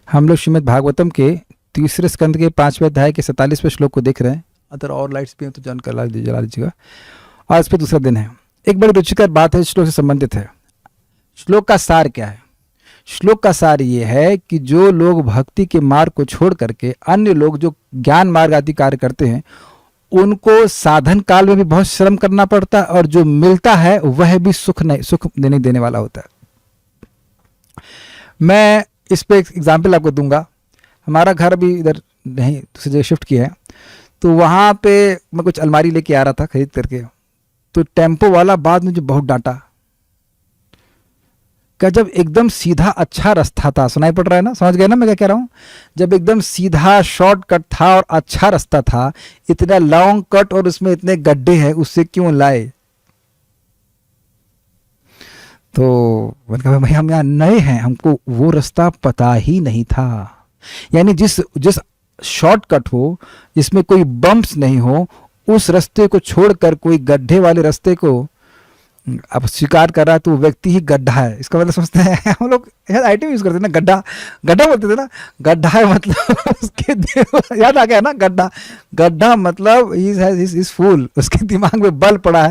हम लोग श्रीमद् भागवतम के तीसरे स्कंद के 5वें अध्याय के 47वें श्लोक को देख रहे हैं। अगर और लाइट्स भी हैं तो जला लीजिएगा। आज पे दूसरा दिन है। एक बड़ी रुचिकर बात है, श्लोक से संबंधित है। श्लोक का सार क्या है? श्लोक का सार ये है कि जो लोग भक्ति के मार्ग को छोड़ करके अन्य लोग जो ज्ञान मार्ग आदि कार्य करते हैं उनको साधन काल में भी बहुत श्रम करना पड़ता है, और जो मिलता है वह भी सुख नहीं देने वाला होता है। मैं इस पे एक एग्जाम्पल आपको दूंगा। हमारा घर अभी इधर नहीं, दूसरी जगह शिफ्ट किया है, तो वहाँ पे मैं कुछ अलमारी लेके आ रहा था खरीद करके, तो टेम्पो वाला बाद में मुझे बहुत डांटा। क्या जब एकदम सीधा अच्छा रास्ता था, सुनाई पड़ रहा है ना, समझ गए ना मैं क्या कह रहा हूँ? जब एकदम सीधा शॉर्टकट था और अच्छा रास्ता था, इतना लॉन्ग कट और उसमें इतने गड्ढे हैं, उससे क्यों लाए? तो मैंने कहा भाई हम यहाँ नए हैं, हमको वो रास्ता पता ही नहीं था। यानी जिस शॉर्टकट हो, जिसमें कोई बम्प्स नहीं हो, उस रास्ते को छोड़कर कोई गड्ढे वाले रास्ते को अब स्वीकार कर रहा है, तो वो व्यक्ति ही गड्ढा है। इसका मतलब समझते हैं हम लोग आईटी में यूज करते हैं ना, गड्ढा गड्ढा बोलते थे ना, गड्ढा है मतलब उसके याद आ गया ना, गड्ढा मतलब इज फूल, उसके दिमाग में बल पड़ा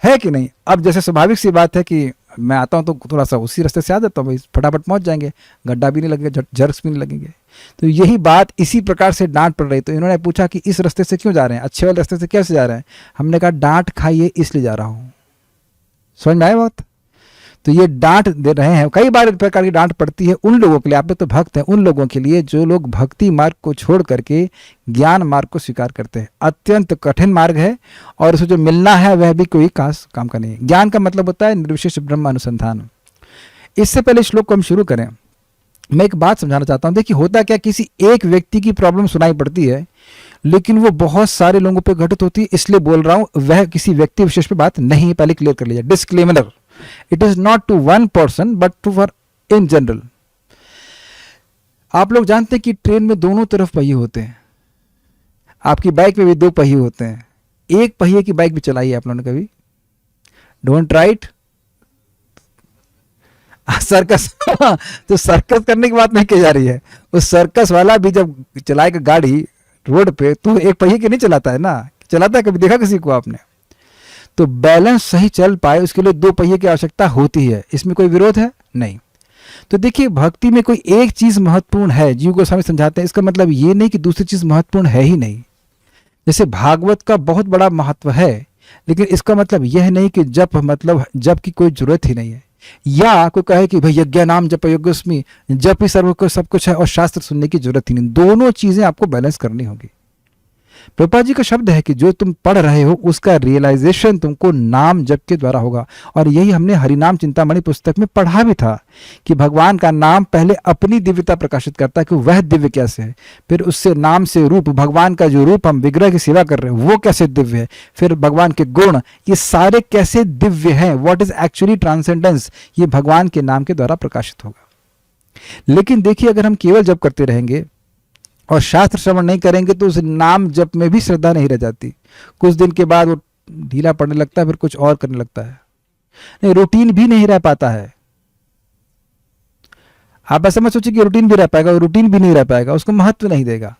है कि नहीं? अब जैसे स्वाभाविक सी बात है कि मैं आता हूँ तो थोड़ा सा उसी रास्ते से आ जाता हूँ, फटाफट पहुँच जाएंगे, गड्ढा भी नहीं लगेगा, जर्क्स भी नहीं लगेंगे। तो यही बात इसी प्रकार से डांट पड़ रही। तो इन्होंने पूछा कि इस रास्ते से क्यों जा रहे हैं, अच्छे वाले रास्ते से कैसे जा रहे हैं? हमने कहा डांट खाइए इसलिए जा रहा हूँ। समझ में आया बात? तो ये डांट दे रहे हैं। कई बार इस प्रकार की डांट पड़ती है उन लोगों के लिए, आप तो भक्त हैं, उन लोगों के लिए जो लोग भक्ति मार्ग को छोड़ करके ज्ञान मार्ग को स्वीकार करते हैं। अत्यंत कठिन मार्ग है और उसे जो मिलना है वह भी कोई खास काम का नहीं है। ज्ञान का मतलब होता है निर्विशेष ब्रह्म अनुसंधान। इससे पहले श्लोक को हम शुरू करें, मैं एक बात समझाना चाहता हूँ। देखिए होता क्या, किसी एक व्यक्ति की प्रॉब्लम सुनाई पड़ती है लेकिन वो बहुत सारे लोगों पे घटित होती है, इसलिए बोल रहा हूँ वह किसी व्यक्ति विशेष पे बात नहीं है, पहले क्लियर कर लीजिए। Disclaimer, it is not to one person but to for in general. आप लोग जानते हैं कि ट्रेन में दोनों तरफ पहिए होते हैं, आपकी बाइक में भी दो पहिए होते हैं। एक पहिए की बाइक भी चलाई है आप लोगों ने कभी? Don't try it. सर्कस तो सर्कस करने की बात नहीं की जा रही है। उस सर्कस वाला भी जब चलाएगा गाड़ी रोड पे तो एक पहिए की नहीं चलाता है ना, चलाता है? कभी देखा किसी को आपने? तो बैलेंस सही चल पाए उसके लिए दो पहिए की आवश्यकता होती है, इसमें कोई विरोध है नहीं। तो देखिए भक्ति में कोई एक चीज महत्वपूर्ण है, जीव गोस्वामी समझाते हैं। इसका मतलब ये नहीं कि दूसरी चीज महत्वपूर्ण है ही नहीं। जैसे भागवत का बहुत बड़ा महत्व है, लेकिन इसका मतलब यह नहीं कि जप की कोई जरूरत ही नहीं है, या कोई कहे कि भाई यज्ञ नाम जप योग्यस्मि, जप ही सर्व को सब कुछ है और शास्त्र सुनने की जरूरत ही नहीं। दोनों चीजें आपको बैलेंस करनी होगी। प्रभुपाद जी का शब्द है कि जो तुम पढ़ रहे हो उसका रियलाइजेशन तुमको नाम जप के द्वारा होगा। और यही हमने हरिनाम चिंतामणि पुस्तक में पढ़ा भी था कि भगवान का नाम पहले अपनी दिव्यता प्रकाशित करता है कि वह दिव्य कैसे है, फिर उससे नाम से रूप, भगवान का जो रूप हम विग्रह की सेवा कर रहे हैं वो कैसे दिव्य है, फिर भगवान के गुण ये सारे कैसे दिव्य हैं, व्हाट इज एक्चुअली ट्रांसेंडेंस, ये भगवान के नाम के द्वारा प्रकाशित होगा। लेकिन देखिए अगर हम केवल जप करते रहेंगे और शास्त्र श्रवण नहीं करेंगे तो उस नाम जप में भी श्रद्धा नहीं रह जाती। कुछ दिन के बाद वो ढीला पड़ने लगता है, फिर कुछ और करने लगता है, नहीं रूटीन भी नहीं रह पाता है। आप ऐसा मत सोचिए कि रूटीन भी रह पाएगा, रूटीन भी नहीं रह पाएगा, उसको महत्व नहीं देगा।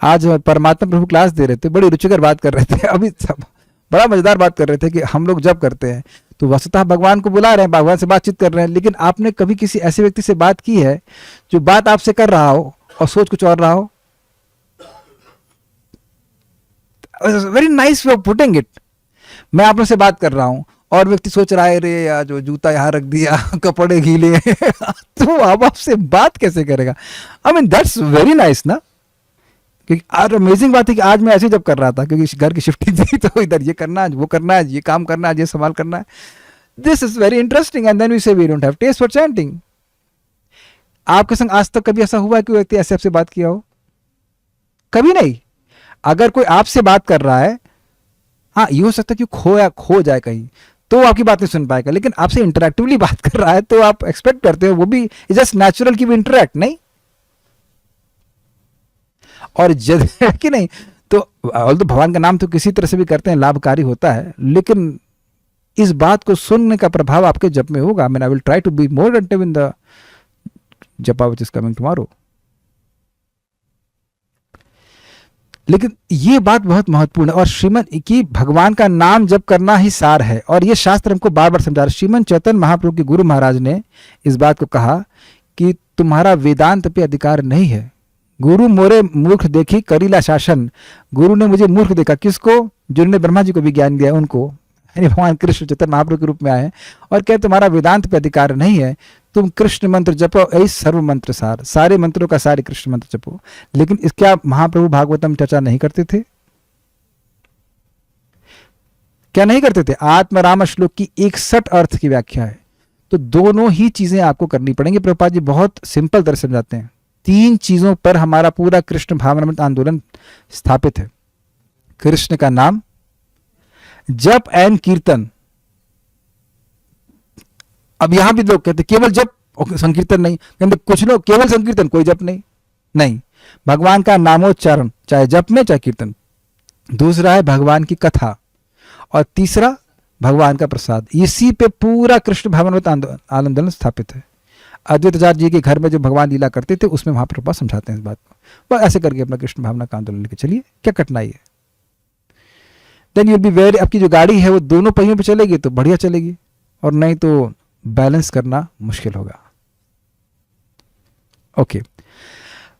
आज परमात्मा प्रभु क्लास दे रहे थे, बड़ी रुचिकर बात कर रहे थे, अभी सब बड़ा मजेदार बात कर रहे थे कि हम लोग जब करते हैं तो वस्तुतः भगवान को बुला रहे हैं, भगवान से बातचीत कर रहे हैं, लेकिन आपने कभी किसी ऐसे व्यक्ति से बात की है जो बात आपसे कर रहा हो और सोच कुछ और रहा हो? Very nice way of putting it. मैं आप लोग से बात कर रहा हूं और व्यक्ति सोच रहा है रे यार जो जूता यहां रख दिया कपड़े गीले तो अब आपसे बात कैसे करेगा? I mean that's very nice ना। क्योंकि आज अमेजिंग बात है कि आज मैं ऐसे जब कर रहा था क्योंकि घर की शिफ्टिंग थी, तो इधर ये करना है, वो करना है, ये काम करना है, ये संभाल करना है। This is very interesting and then we say we don't have taste for chanting. आपके संग आज तक कभी ऐसा हुआ है कि व्यक्ति ऐसे आपसे बात किया हो? कभी नहीं। अगर कोई आपसे बात कर रहा है, हाँ ये हो सकता है कि खो जाए कहीं तो आपकी बात नहीं सुन पाएगा, लेकिन आपसे इंटरेक्टिवली बात कर रहा है तो आप एक्सपेक्ट करते हो वो भी जस्ट नेचुरल कि वो इंटरेक्ट, नहीं? और कि नहीं तो भगवान का नाम तो किसी तरह से भी करते हैं लाभकारी होता है, लेकिन इस बात को सुनने का प्रभाव आपके जप में होगा। I mean I will try to be more attentive in the japa which is coming tomorrow. लेकिन ये बात बहुत महत्वपूर्ण है, और श्रीमन की भगवान का नाम जप करना ही सार है, और ये शास्त्र हमको बार बार समझा रहा है। श्रीमन चैतन्य महाप्रभु के गुरु महाराज ने इस बात को कहा कि तुम्हारा वेदांत पे अधिकार नहीं है। गुरु मोरे मूर्ख देखी करीला शासन। गुरु ने मुझे मूर्ख देखा, किसको? जिन्होंने ब्रह्मा जी को भी ज्ञान दिया उनको, यानी भगवान कृष्ण चैतन्य महाप्रभु के रूप में आए, और क्या तुम्हारा वेदांत पे अधिकार नहीं है, तुम कृष्ण मंत्र जपो, ऐ सर्व मंत्र सार, सारे मंत्रों का सारे कृष्ण मंत्र जपो। लेकिन इस क्या महाप्रभु भागवतम चर्चा नहीं करते थे? क्या नहीं करते थे? आत्म राम श्लोक की 61 अर्थ की व्याख्या है, तो दोनों ही चीजें आपको करनी पड़ेंगी। प्रभुपाद जी बहुत सिंपल तरह से समझाते हैं। 3 चीजों पर हमारा पूरा कृष्ण भावनामृत आंदोलन स्थापित है। कृष्ण का नाम, जप एंड कीर्तन। अब यहां भी लोग कहते केवल जप संकीर्तन नहीं, कहते कुछ लोग केवल संकीर्तन कोई जप नहीं। नहीं, भगवान का नामोच्चारण, चाहे जप में चाहे कीर्तन। दूसरा है भगवान की कथा, और तीसरा भगवान का प्रसाद। इसी पे पूरा कृष्ण भावनामृत आंदोलन स्थापित है। अद्वैत आचार्य जी के घर में जो भगवान लीला करते थे उसमें महाप्रभु समझाते हैं इस बात को। बस ऐसे करके अपना कृष्ण भावना का आंदोलन लेके चलिए, क्या कठिनाई है। देन यूल बी वेरी, आपकी जो गाड़ी है वो दोनों पहियों पे चलेगी तो बढ़िया चलेगी, और नहीं तो बैलेंस करना मुश्किल होगा। ओके,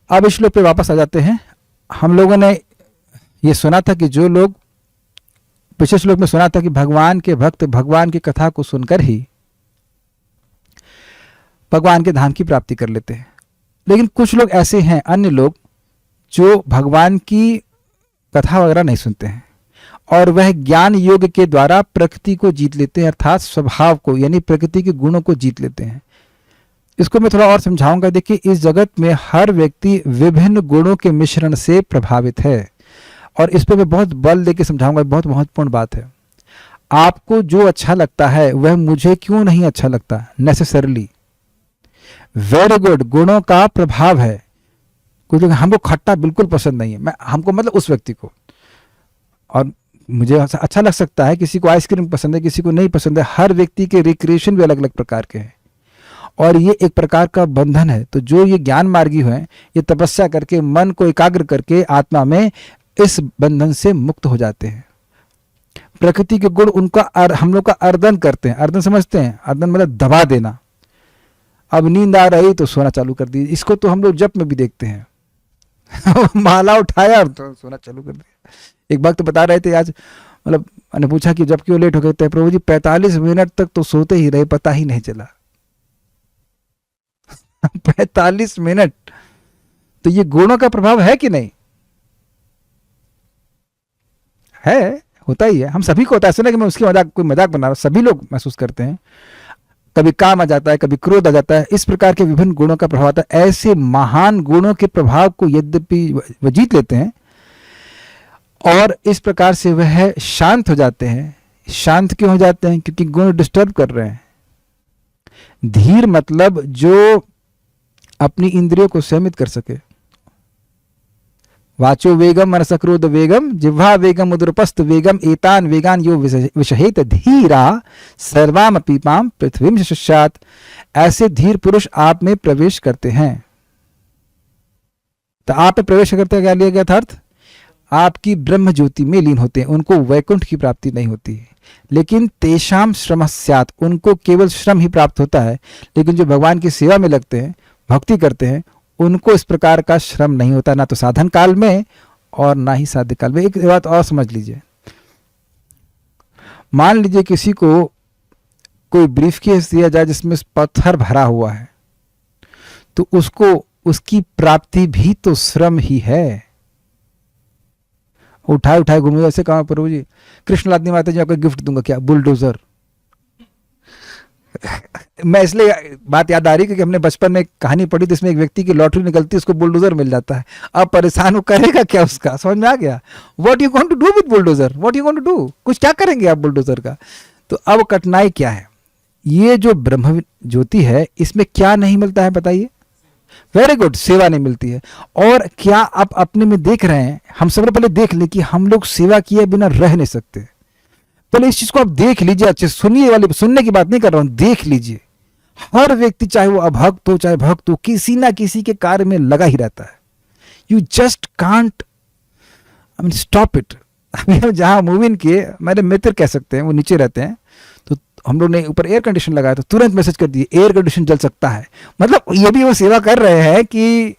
अब इस श्लोक पे वापस आ जाते हैं। हम लोगों ने ये सुना था कि जो लोग, पिछले श्लोक में सुना था कि भगवान के भक्त भगवान की कथा को सुनकर ही भगवान के धाम की प्राप्ति कर लेते हैं। लेकिन कुछ लोग ऐसे हैं, अन्य लोग, जो भगवान की कथा वगैरह नहीं सुनते हैं, और वह ज्ञान योग के द्वारा प्रकृति को जीत लेते हैं, अर्थात स्वभाव को, यानी प्रकृति के गुणों को जीत लेते हैं। इसको मैं थोड़ा और समझाऊंगा। देखिए, इस जगत में हर व्यक्ति विभिन्न गुणों के मिश्रण से प्रभावित है, और इस पर मैं बहुत बल देके समझाऊंगा। बहुत महत्वपूर्ण बात है। आपको जो अच्छा लगता है वह मुझे क्यों नहीं अच्छा लगता नेसेसरली। वेरी गुड, गुणों का प्रभाव है। कुछ लोग, हमको खट्टा बिल्कुल पसंद नहीं है, मैं हमको मतलब उस व्यक्ति को, और मुझे अच्छा लग सकता है, किसी को आइसक्रीम पसंद है, किसी को नहीं पसंद है। हर व्यक्ति के रिक्रिएशन भी अलग अलग प्रकार के हैं, और ये एक प्रकार का बंधन है। तो जो ये ज्ञान मार्गी हैं, ये तपस्या करके मन को एकाग्र करके आत्मा में इस बंधन से मुक्त हो जाते हैं। प्रकृति के गुण उनका हम लोग का अर्दन करते हैं। अर्दन समझते हैं? अर्दन मतलब दबा देना। अब नींद आ रही तो सोना चालू कर दी। इसको तो हम लोग जप में भी देखते हैं। माला उठाया और तो सोना चालू कर दिया। एक भक्त बता रहे थे आज, मतलब मैंने पूछा कि जब क्यों लेट हो गए थे? प्रभु जी 45 मिनट तक तो सोते ही रहे, पता ही नहीं चला। 45 मिनट। तो ये गुणों का प्रभाव है कि नहीं? है, होता ही है। हम सभी को होता है। ऐसा नहीं कि मैं उसकी कोई मजाक बना रहा हूं, सभी लोग महसूस करते हैं। कभी काम आ जाता है, कभी क्रोध आ जाता है। इस प्रकार के विभिन्न गुणों का प्रभाव आता है। ऐसे महान गुणों के प्रभाव को यद्यपि वह जीत लेते हैं, और इस प्रकार से वह शांत हो जाते हैं। शांत क्यों हो जाते हैं? क्योंकि गुण डिस्टर्ब कर रहे हैं। धीर मतलब जो अपनी इंद्रियों को संयमित कर सके। वाचो वेगम मनस क्रोध वेगम जिह्वा वेगम उदरपस्त वेगम एतान वेगान यो विषहेत धीरा सर्वाम पीपाम पृथ्वीम शशात। ऐसे धीर पुरुष आप में प्रवेश करते हैं। तो आप में प्रवेश करते हैं, क्या लिया गया था अर्थ? आपकी ब्रह्म ज्योति में लीन होते हैं। उनको वैकुंठ की प्राप्ति नहीं होती है। लेकिन तेषाम श्रम स्यात्, उनको केवल श्रम ही प्राप्त होता है। लेकिन जो भगवान की सेवा में लगते हैं, भक्ति करते हैं, उनको इस प्रकार का श्रम नहीं होता, ना तो साधन काल में और ना ही साध्य काल में। एक बात और समझ लीजिए, मान लीजिए किसी को कोई ब्रीफकेस दिया जाए जिसमें पत्थर भरा हुआ है, तो उसको उसकी प्राप्ति भी तो श्रम ही है। उठाए उठाए घूमे, ऐसे कहा प्रभु जी कृष्ण लादनी माता जी आपको गिफ्ट दूंगा, क्या? बुलडोजर। मैं इसलिए बात याद आ रही क्योंकि हमने बचपन में कहानी पढ़ी थी, इसमें एक व्यक्ति की लॉटरी निकलती है, उसको बुलडोजर मिल जाता है। अब परेशान वो करेगा क्या? उसका समझ में आ गया। What you going to do with bulldozer? What you going to do? कुछ क्या करेंगे आप बुलडोजर का? तो अब कठिनाई क्या है? ये जो ब्रह्म ज्योति है, इसमें क्या नहीं मिलता है बताइए? वेरी गुड, सेवा नहीं मिलती है। और क्या आप अपने में देख रहे हैं? हम सबसे पहले देख ले कि हम लोग सेवा किए बिना रह नहीं सकते। पहले इस चीज को आप देख लीजिए अच्छे। सुनिए वाली, सुनने की बात नहीं कर रहा हूं, देख लीजिए। हर व्यक्ति चाहे वो अभक्त हो चाहे भक्त हो किसी ना किसी के कार्य में लगा ही रहता है. You just can't I mean stop it. अभी हम जहाँ मूव इन किए, मेरे मित्र कह सकते हैं, वो नीचे रहते हैं, तो हम लोग ने ऊपर एयर कंडीशन लगाया तो तुरंत मैसेज कर दिए एयर कंडीशन जल सकता है. मतलब ये भी वो सेवा कर रहे हैं कि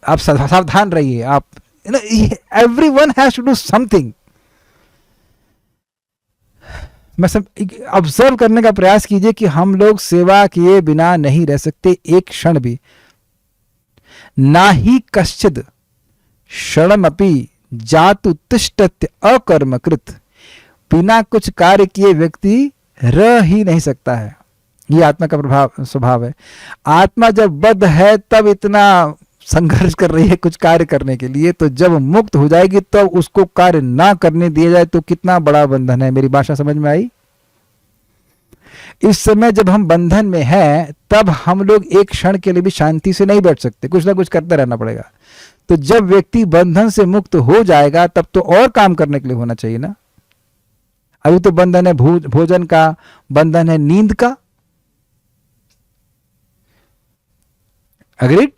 आप सावधान रहिए. आप everyone has to do something. मैं सब ऑब्जर्व करने का प्रयास कीजिए कि हम लोग सेवा किए बिना नहीं रह सकते एक क्षण भी. ना ही कश्चिद क्षणमपि जातु तिष्ठत्य अकर्मकृत. बिना कुछ कार्य किए व्यक्ति रह ही नहीं सकता है. ये आत्मा का स्वभाव है. आत्मा जब बद्ध है तब इतना संघर्ष कर रही है कुछ कार्य करने के लिए, तो जब मुक्त हो जाएगी तब तो उसको कार्य ना करने दिया जाए तो कितना बड़ा बंधन है. मेरी भाषा समझ में आई? इस समय जब हम बंधन में हैं तब हम लोग एक क्षण के लिए भी शांति से नहीं बैठ सकते, कुछ ना कुछ करते रहना पड़ेगा. तो जब व्यक्ति बंधन से मुक्त हो जाएगा तब तो और काम करने के लिए होना चाहिए ना. अभी तो बंधन है भोजन का, बंधन है नींद का. अग्रीड?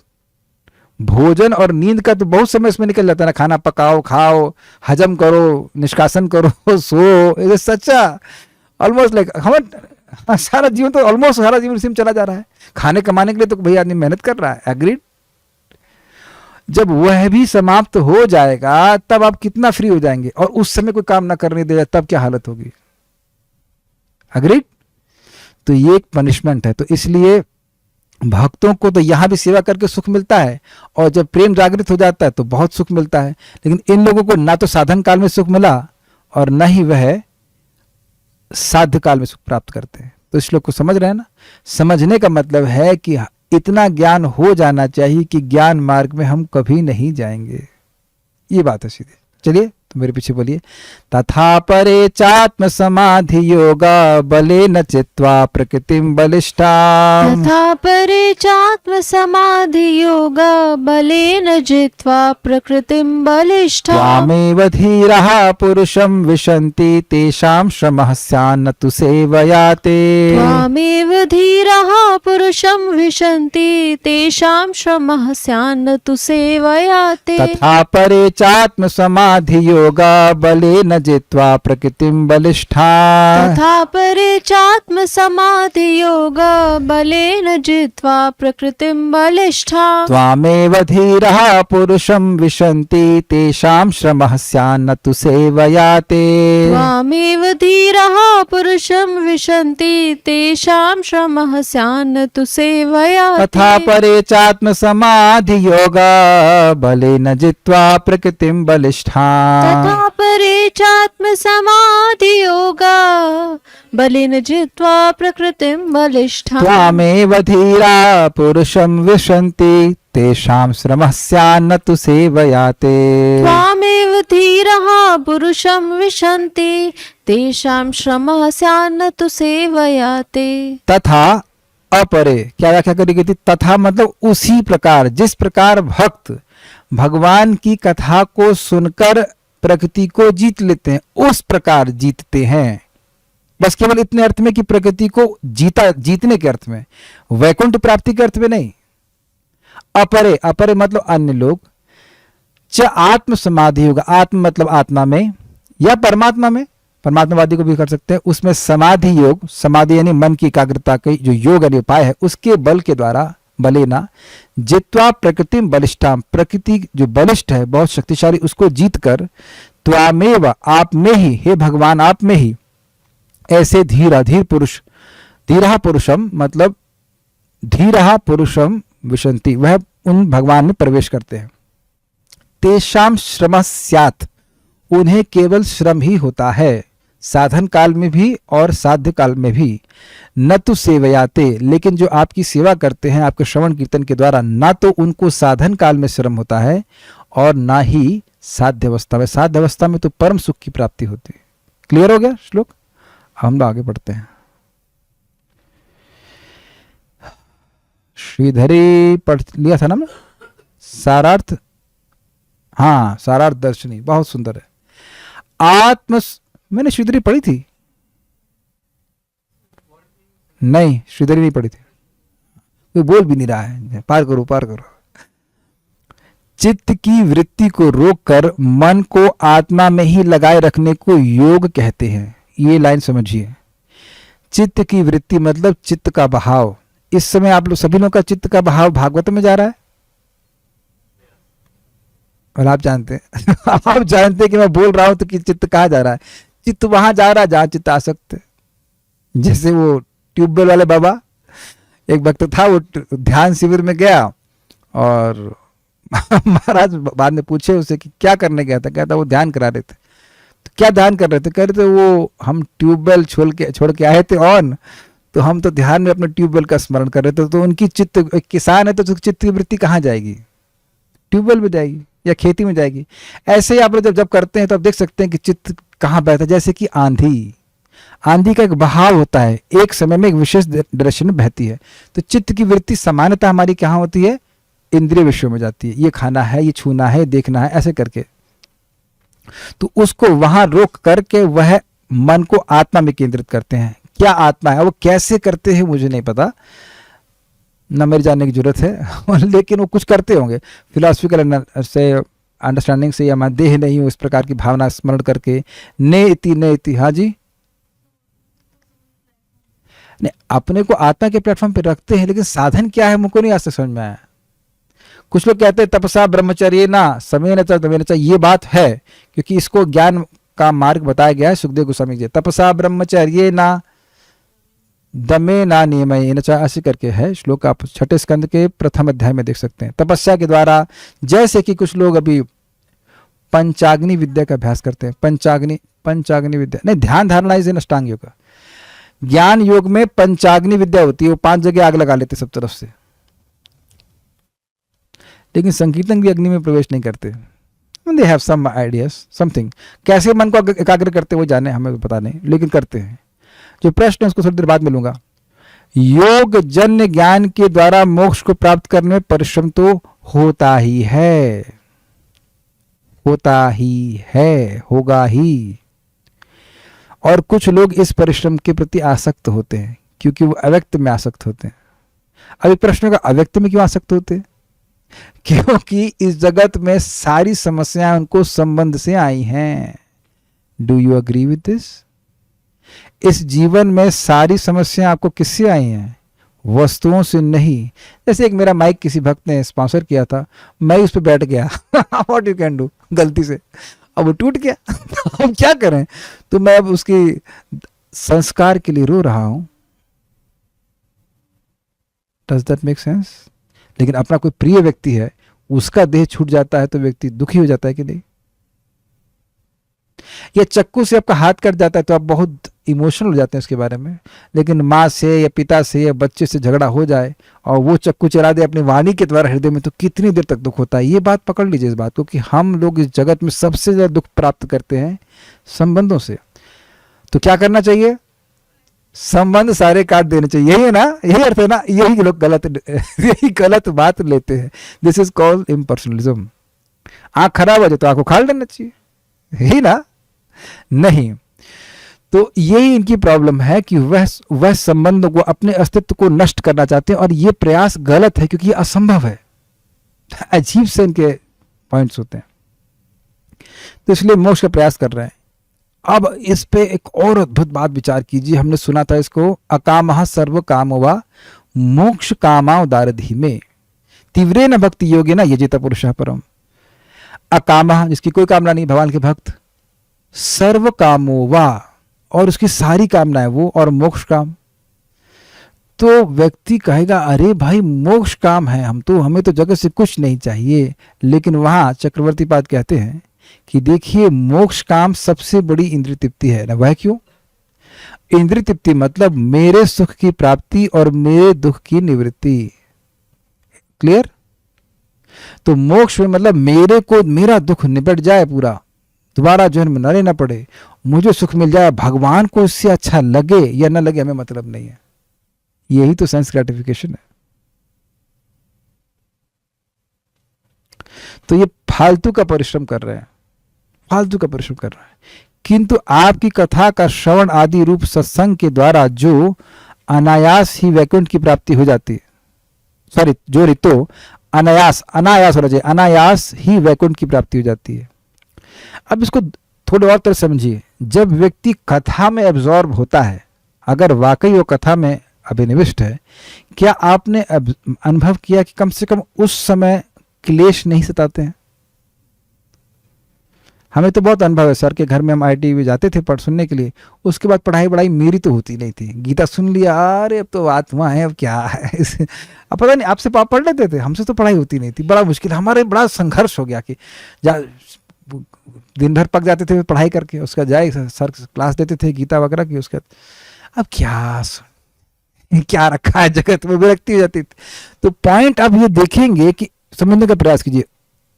भोजन और नींद का तो बहुत समय इसमें निकल जाता है ना. खाना पकाओ, खाओ, हजम करो, निष्कासन करो, सो. सच्चा ऑलमोस्ट लाइक हमारा सारा जीवन तो ऑलमोस्ट सारा जीवन इसी में चला जा रहा है. खाने कमाने के लिए तो भैया आदमी मेहनत कर रहा है. एग्रीड? जब वह भी समाप्त हो जाएगा तब आप कितना फ्री हो जाएंगे, और उस समय कोई काम ना करने देगा तब क्या हालत होगी. एग्रीड? तो ये एक पनिशमेंट है. तो इसलिए भक्तों को तो यहां भी सेवा करके सुख मिलता है, और जब प्रेम जागृत हो जाता है तो बहुत सुख मिलता है. लेकिन इन लोगों को ना तो साधन काल में सुख मिला और न ही वह साध्य काल में सुख प्राप्त करते हैं. तो इस श्लोक को समझ रहे हैं ना. समझने का मतलब है कि इतना ज्ञान हो जाना चाहिए कि ज्ञान मार्ग में हम कभी नहीं जाएंगे. ये बात है सीधे. चलिए तो मेरे पीछे बोलिए. तथा परे चात्म समाधि योगा बले न चित्वा प्रकृतिम बलिष्ठा. तथा परे चात्म समाधि योगा बले न जित्वा प्रकृतिम बलिष्ठा. त्वामेव धीरः पुरुषं विशन्ति तेषां श्रमः स्यान्न तु सेवयाते. त्वामेव धीरः पुरुषं विशन्ति तेषां श्रमः स्यान्न तु सेवयाते. तथा परे चात्म समाधि योगा बले न जित्वा प्रकृतिम बलिष्ठा. तथा परे चात्म समाधि योगा बले न जित्वा प्रकृतिम बलिष्ठा. त्वामेव धीरः पुरुषं विशन्ति तेषां श्रमः स्यान्न तु सेवयाते. त्वामेव धीरः पुरुषं विशन्ति तेषां श्रमः स्यान्न तु सेवयाते. तथा परे चात्म समाधि योगा बले न जित्वा प्रकृतिम बलिष्ठा. तथा परे चात्म समाधि योगा बलेन जित्वा प्रकृतिम बलिष्ठा. त्वामेव धीरा पुरुषं विशन्ति तेषां श्रमः स्यान्न तु सेवयाते. त्वामेव धीरः पुरुषं विशन्ति तेषां श्रमः स्यान्न तु सेवयाते. तथा अपरे क्या व्याख्या करी गई थी. तथा मतलब उसी प्रकार, जिस प्रकार भक्त भगवान की कथा को सुनकर प्रकृति को जीत लेते हैं उस प्रकार जीतते हैं. बस केवल इतने अर्थ में कि प्रकृति को जीतने के अर्थ में, वैकुंठ प्राप्ति के अर्थ में नहीं. अपरे, अपरे मतलब अन्य लोग. च आत्म समाधि होगा. आत्म मतलब आत्मा में या परमात्मा में, परमात्मावादी को भी कर सकते हैं. उसमें समाधि योग, समाधि यानी मन की एकाग्रता के जो योग यानी उपाय है उसके बल के द्वारा बलेना जित्वा प्रकृति बलिष्ठा. प्रकृति जो बलिष्ठ है, बहुत शक्तिशाली, उसको जीतकर त्वामेव आप में ही, हे भगवान आप में ही ऐसे धीरा धीर पुरुष, धीरा पुरुषम मतलब धीरा पुरुषम विशंति, वह उन भगवान में प्रवेश करते हैं. तेषाम श्रम स्यात्, उन्हें केवल श्रम ही होता है, साधन काल में भी और साध्य काल में भी. न तो सेवयाते, लेकिन जो आपकी सेवा करते हैं आपके श्रवण कीर्तन के द्वारा, ना तो उनको साधन काल में श्रम होता है और ना ही साध्य अवस्था में. साध्य अवस्था में तो परम सुख की प्राप्ति होती है. क्लियर हो गया श्लोक? हम लोग आगे बढ़ते हैं. श्रीधरी पढ़ लिया था ना मैं, सारार्थ. हाँ, सारार्थ दर्शनी बहुत सुंदर है. आत्म, मैंने श्रीधरी पढ़ी थी? नहीं, श्रीधरी नहीं पढ़ी थी. कोई बोल भी नहीं रहा है, पार करो पार करो। चित्त की वृत्ति को रोककर मन को आत्मा में ही लगाए रखने को योग कहते हैं। ये लाइन समझिए, चित्त की वृत्ति मतलब चित्त का बहाव। इस समय आप लोग सभी लोगों का चित्त का बहाव भागवत में जा रहा है, और आप जानते हैं आप जानते हैं कि मैं बोल रहा हूं तो कि चित्त कहाँ जा रहा है? चित्त वहां जा रहा है जहां चित्त आसक्त है। जैसे वो ट्यूबवेल वाले बाबा, एक वक्त था वो ध्यान शिविर में गया और महाराज बाद में पूछे उसे कि क्या करने गया था, कहता वो ध्यान करा रहे थे। तो क्या ध्यान कर रहे थे? कह रहे थे वो हम ट्यूबवेल छोड़ के आए थे ऑन, तो हम तो ध्यान में अपने ट्यूबवेल का स्मरण कर रहे थे। तो उनकी चित्त, एक किसान है तो चित्त की वृत्ति कहाँ जाएगी? ट्यूबवेल में जाएगी या खेती में जाएगी। ऐसे ही आप लोग जब करते हैं तो आप देख सकते हैं कि चित्त कहाँ बहता है। जैसे कि आंधी का एक बहाव होता है, एक समय में एक विशेष डायरेक्शन में बहती है। तो चित्त की वृत्ति सामान्यतः हमारी कहाँ होती है? इंद्रिय विषयों में जाती है। ये खाना है, ये छूना है, देखना है, ऐसे करके। तो उसको वहां रोक करके वह मन को आत्मा में केंद्रित करते हैं। क्या आत्मा है? वो कैसे करते हैं मुझे नहीं पता, न मेरे जानने की जरूरत है लेकिन वो कुछ करते होंगे फिलोसफिकल से अंडरस्टैंडिंग से, या मैं देह नहीं हूं इस प्रकार की भावना स्मरण करके। ने इति हाँ जी, नहीं अपने को आत्मा के प्लेटफॉर्म पे रखते हैं, लेकिन साधन क्या है मुझको नहीं आज तक समझ में आया। कुछ लोग कहते हैं तपसा ब्रह्मचर्य ना समय न चाहिए, ये बात है क्योंकि इसको ज्ञान का मार्ग बताया गया है सुखदेव गोस्वामी जी। तपसा ब्रह्मचर्य ना दमे ना नियमय न चाहे, ऐसे करके है श्लोक, आप छठे स्कंद के प्रथम अध्याय में देख सकते हैं। तपस्या के द्वारा, जैसे कि कुछ लोग अभी पंचाग्नि विद्या का अभ्यास करते हैं। पंचाग्नि विद्या नहीं, ध्यान धारणा इज इन अष्टांग योग। ज्ञान योग में पंचाग्नि विद्या होती है, वो 5 जगह आग लगा लेते सब तरफ से, लेकिन संकीर्तन की अग्नि में प्रवेश नहीं करते। They have some ideas something, कैसे मन को एकाग्र करते वो जाने, हमें पता नहीं, लेकिन करते हैं। जो प्रश्न है उसको थोड़ी देर बाद मिलूंगा। योग जन्य ज्ञान के द्वारा मोक्ष को प्राप्त करने में परिश्रम तो होता ही है, होगा ही। और कुछ लोग इस परिश्रम के प्रति आसक्त होते हैं क्योंकि वो अव्यक्त में आसक्त होते हैं। अब एक प्रश्न का, अव्यक्त में क्यों आसक्त होते हैं? क्योंकि इस जगत में सारी समस्याएं उनको संबंध से आई हैं। Do you agree with this? इस जीवन में सारी समस्याएं आपको किससे आई हैं? वस्तुओं से नहीं। जैसे एक मेरा माइक किसी भक्त ने स्पॉन्सर किया था, मैं उस पर बैठ गया व्हाट यू कैन डू, गलती से, अब वो टूट गया अब क्या करें? तो मैं अब उसकी संस्कार के लिए रो रहा हूं। Does that make sense? लेकिन अपना कोई प्रिय व्यक्ति है, उसका देह छूट जाता है तो व्यक्ति दुखी हो जाता है कि नहीं? या चक्कू से आपका हाथ कट जाता है तो आप बहुत इमोशनल हो जाते हैं उसके बारे में। लेकिन माँ से या पिता से या बच्चे से झगड़ा हो जाए और वो चक्कू चला दे अपनी वाणी के द्वारा हृदय में, तो कितनी देर तक दुख होता है। ये बात पकड़ लीजिए इस बात को कि हम लोग इस जगत में सबसे ज्यादा दुख प्राप्त करते हैं संबंधों से। तो क्या करना चाहिए? संबंध सारे काट देने चाहिए, यही है ना, यही अर्थ है ना। यही लोग यही गलत बात लेते हैं। This is called impersonalism. आंख खराब हो जाए तो आंख उखाड़ लेना चाहिए, यही ना? नहीं। तो यही इनकी प्रॉब्लम है कि वह संबंधों को, अपने अस्तित्व को नष्ट करना चाहते हैं, और ये प्रयास गलत है क्योंकि ये असंभव है। अजीब से इनके पॉइंट्स होते हैं, तो इसलिए मोक्ष का प्रयास कर रहे हैं। अब इस पे एक और अद्भुत बात विचार कीजिए। हमने सुना था इसको, अकामः सर्व कामवा मोक्ष कामा उदारधि में तीव्रेन भक्ति योगेन यजेत पुरुषः परम। अकामः, जिसकी कोई कामना नहीं, भगवान के भक्त। सर्व कामो वा, और उसकी सारी कामनाएं वो, और मोक्ष काम। तो व्यक्ति कहेगा अरे भाई मोक्ष काम है, हमें तो जगत से कुछ नहीं चाहिए। लेकिन वहां चक्रवर्ती पाद कहते हैं कि देखिए मोक्ष काम सबसे बड़ी इंद्रिय तृप्ति है ना। वह क्यों? इंद्रिय तृप्ति मतलब मेरे सुख की प्राप्ति और मेरे दुख की निवृत्ति। क्लियर? तो मोक्ष में मतलब मेरा दुख निपट जाए पूरा, दोबारा जन्म न लेना पड़े, मुझे सुख मिल जाए। भगवान को इससे अच्छा लगे या न लगे हमें मतलब नहीं है। यही तो सेंस ग्रेटिफिकेशन है। तो ये फालतू का परिश्रम कर रहे हैं, किंतु आपकी कथा का श्रवण आदि रूप सत्संग के द्वारा जो अनायास ही वैकुंठ की प्राप्ति हो जाती है, सॉरी जो रितो अनायास, अनायास होना चाहिए, अनायास ही वैकुंठ की प्राप्ति हो जाती है। अब इसको थोड़े और तरह समझिए। जब व्यक्ति कथा में एब्जॉर्ब होता है, अगर वाकई वो कथा में अभिनिविष्ट है, क्या आपने अनुभव किया कि कम से कम उस समय क्लेश नहीं सताते हैं? हमें तो बहुत अनुभव है, सर के घर में हम IIT में जाते थे पढ़ सुनने के लिए, उसके बाद पढ़ाई मेरी तो होती नहीं थी। गीता सुन लिया, अरे अब तो आत्मा है, अब क्या है अब पता नहीं, आपसे पाप पढ़ लेते थे, हमसे तो पढ़ाई होती नहीं थी। बड़ा मुश्किल, हमारे बड़ा संघर्ष हो गया कि दिन भर पक जाते थे पढ़ाई करके, उसका जाए सर क्लास देते थे गीता वगैरह की, उसका अब क्या रखा है जगत में, विरक्ति हो जाती थी। तो पॉइंट आप ये देखेंगे कि समझने का प्रयास कीजिए,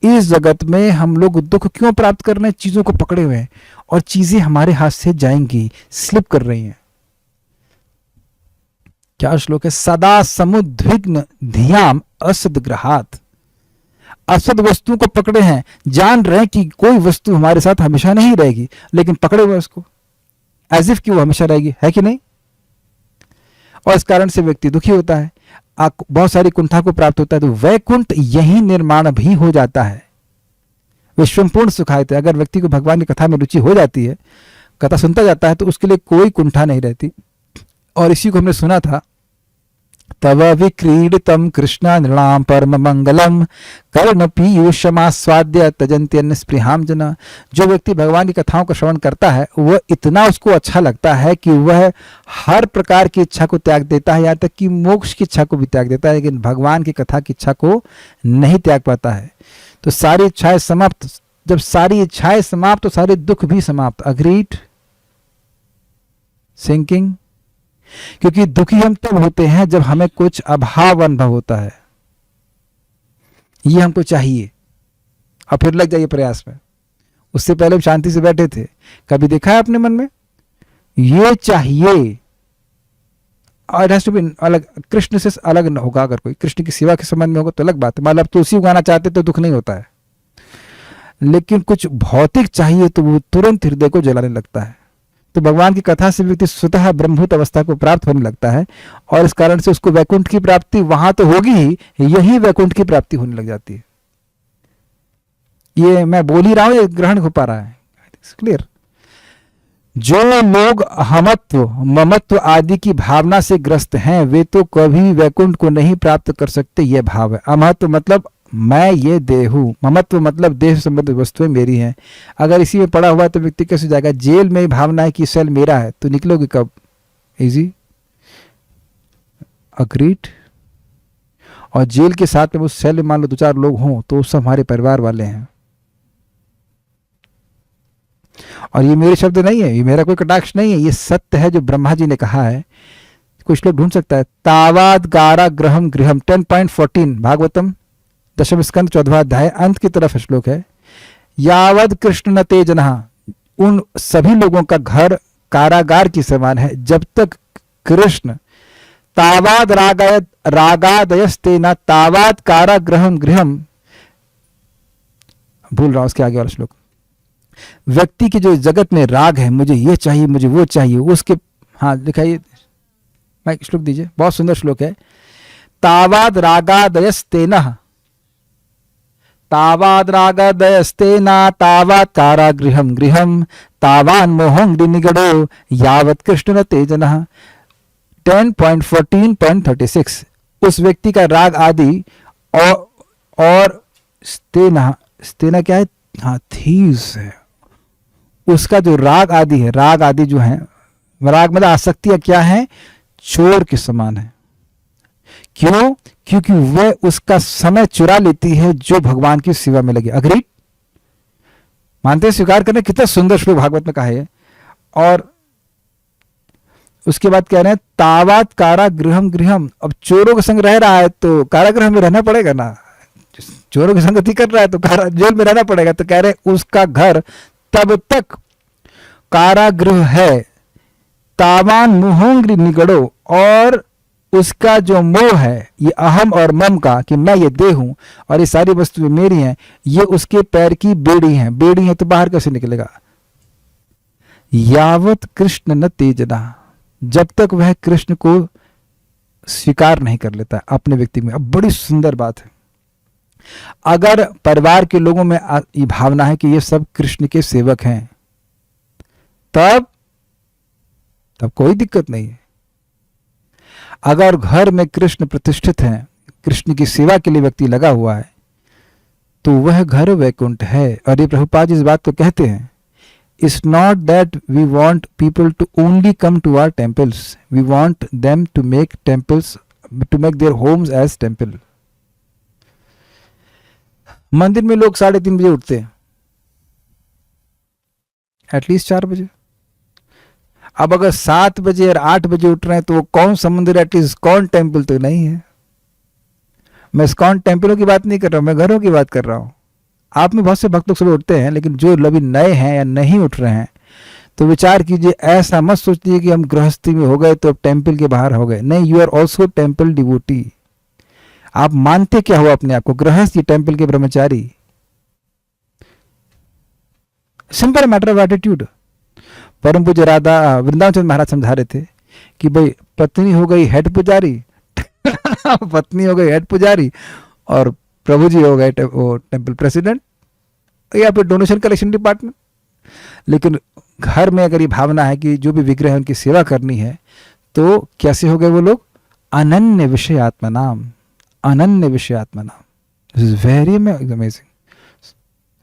इस जगत में हम लोग दुख क्यों प्राप्त कर रहे हैं? चीजों को पकड़े हुए हैं और चीजें हमारे हाथ से जाएंगी, स्लिप कर रही हैं। क्या श्लोक है? सदा समुद्विग्न धियाम असद्ग्रहात्। असद वस्तु को पकड़े हैं, जान रहे हैं कि कोई वस्तु हमारे साथ हमेशा नहीं रहेगी, लेकिन पकड़े हुए उसको एज इफ कि वो हमेशा रहेगी, है कि नहीं? और इस कारण से व्यक्ति दुखी होता है, बहुत सारी कुंठा को प्राप्त होता है। तो वैकुंठ यही निर्माण भी हो जाता है। विश्वपूर्ण सुखायते, अगर व्यक्ति को भगवान की कथा में रुचि हो जाती है, कथा सुनता जाता है, तो उसके लिए कोई कुंठा नहीं रहती। और इसी को हमने सुना था, तव विक्रीडितम कृष्ण नृणाम परम मंगलम कर्ण पीयूषमास्वाद्य तजन्त्यन्न स्पृहाम जना। जो व्यक्ति भगवान की कथाओं का श्रवण करता है, वह इतना उसको अच्छा लगता है कि वह हर प्रकार की इच्छा को त्याग देता है, यहाँ तक कि मोक्ष की इच्छा को भी त्याग देता है, लेकिन भगवान की कथा की इच्छा को नहीं त्याग पाता है। तो सारी इच्छाएं समाप्त, जब सारी इच्छाएं समाप्त तो सारे दुख भी समाप्त। अग्रीड? सिंकिंग? क्योंकि दुखी हम तब होते हैं जब हमें कुछ अभाव अनुभव होता है, ये हमको चाहिए, और फिर लग जाइए प्रयास में। उससे पहले हम शांति से बैठे थे, कभी देखा है अपने मन में ये चाहिए? और इट हैज टू बी अलग, कृष्ण से अलग होगा। अगर कोई कृष्ण की सेवा के संबंध में होगा तो अलग बात है, मतलब तुलसी उगाना चाहते तो दुख नहीं होता है, लेकिन कुछ भौतिक चाहिए तो वो तुरंत हृदय को जलाने लगता है। तो भगवान की कथा से व्यक्ति स्वतः ब्रह्मभूत अवस्था को प्राप्त होने लगता है, और इस कारण से उसको वैकुंठ की प्राप्ति वहां तो होगी ही, यही वैकुंठ की प्राप्ति होने लग जाती है। ये मैं बोल ही रहा हूं, ये ग्रहण हो पा रहा है? क्लियर? जो लोग हमत्व ममत्व आदि की भावना से ग्रस्त हैं, वे तो कभी वैकुंठ को नहीं प्राप्त कर सकते। यह भाव है। अमहत्व मतलब मैं ये देह हूं, ममत्व मतलब देह संबंधित वस्तुएं मेरी हैं। अगर इसी में पड़ा हुआ है तो व्यक्ति कैसे जाएगा? जेल में भावना है कि सेल मेरा है, तो निकलोगे कब? इजी? अग्रीड? और जेल के साथ में उस सेल में मान लो 2-4 लोग हों, तो वो सब हमारे परिवार वाले हैं। और ये मेरे शब्द नहीं है, ये मेरा कोई कटाक्ष नहीं है, ये सत्य है जो ब्रह्मा जी ने कहा है। कुछ लोग ढूंढ सकता है, तावाद गारा ग्रहम गृहम 10.14 भागवतम दशम स्कंद 14वां अध्याय अंत की तरफ श्लोक है। यावद कृष्ण न तेजना, उन सभी लोगों का घर कारागार की समान है जब तक कृष्ण तावाद रागादयस्तेना तावाद कारागृहम गृहम, भूल रहा हूं उसके आगे वाला श्लोक। व्यक्ति के जो जगत में राग है, मुझे ये चाहिए, मुझे वो चाहिए, उसके, हाँ दिखाइए माइक, श्लोक दीजिए, बहुत सुंदर श्लोक है। तावाद रागादयस्तेना तावाद रागादयस्तेना तावाद कारागृहम गृहम तावान मोहंग निगड़ो यावत कृष्ण न तेजनः 10.14.36। उस व्यक्ति का राग आदि और स्तेना क्या है? हाँ, थीव्स है। उसका जो राग आदि है, राग आदि जो है, राग मतलब आसक्तियां क्या है? चोर के समान है। क्यों? क्योंकि वह उसका समय चुरा लेती है जो भगवान की सेवा में लगे। अग्रीड? मानते हैं, स्वीकार करने? कितना सुंदर श्लोक भागवत में कहा है। और उसके बाद कह रहे हैं तावात कारागृहम गृहम। अब चोरों के संग रह रहा है तो कारागृह में रहना पड़ेगा ना, चोरों की संगति कर रहा है तो जेल में रहना पड़ेगा। तो कह रहे उसका घर तब तक कारागृह है, तावान मुहोंग्री निगड़ो, और उसका जो मोह है ये अहम और मम का, कि मैं ये देह हूं और ये सारी वस्तुएं मेरी हैं, ये उसके पैर की बेड़ी हैं। बेड़ी है तो बाहर कैसे निकलेगा? यावत कृष्ण न तेजना, जब तक वह कृष्ण को स्वीकार नहीं कर लेता है अपने व्यक्ति में। अब बड़ी सुंदर बात है, अगर परिवार के लोगों में ये भावना है कि ये सब कृष्ण के सेवक हैं, तब कोई दिक्कत नहीं है। अगर घर में कृष्ण प्रतिष्ठित हैं, कृष्ण की सेवा के लिए व्यक्ति लगा हुआ है, तो वह घर वैकुंठ है। और ये प्रभुपाद जी इस बात को कहते हैं, it's not that we want people to only come to our temples, we want them to make temples, to make their homes as temple. मंदिर में लोग 3:30 बजे उठते हैं, एटलीस्ट 4 बजे। अब अगर 7 बजे और 8 बजे उठ रहे हैं तो वो कौन सा मंदिर, एटलीस्ट कौन टेम्पल तो नहीं है। मैं इस्कॉन टेम्पलों की बात नहीं कर रहा हूं, मैं घरों की बात कर रहा हूं। आप में बहुत से भक्त लोग सुबह उठते हैं, लेकिन जो अभी नए हैं या नहीं उठ रहे हैं, तो विचार कीजिए, ऐसा मत सोचिए कि हम गृहस्थी में हो गए तो अब टेम्पल के बाहर हो गए। नहीं, you are also temple devotee. आप मानते क्या हो अपने आप को, गृहस्थ या टेम्पल के ब्रह्मचारी? Simple matter of attitude. परम पूज्य राधा वृंदावन चंद्र महाराज समझा रहे थे कि भाई पत्नी हो गई हेड पुजारी पत्नी हो गई हेड पुजारी और प्रभु जी हो गए टेम्पल प्रेसिडेंट या फिर डोनेशन कलेक्शन डिपार्टमेंट। लेकिन घर में अगर ये भावना है कि जो भी विग्रह है उनकी सेवा करनी है, तो कैसे हो गए वो लोग? अनन्य विषय आत्मा नाम, अनन्य विषय आत्मा नाम। This is very amazing,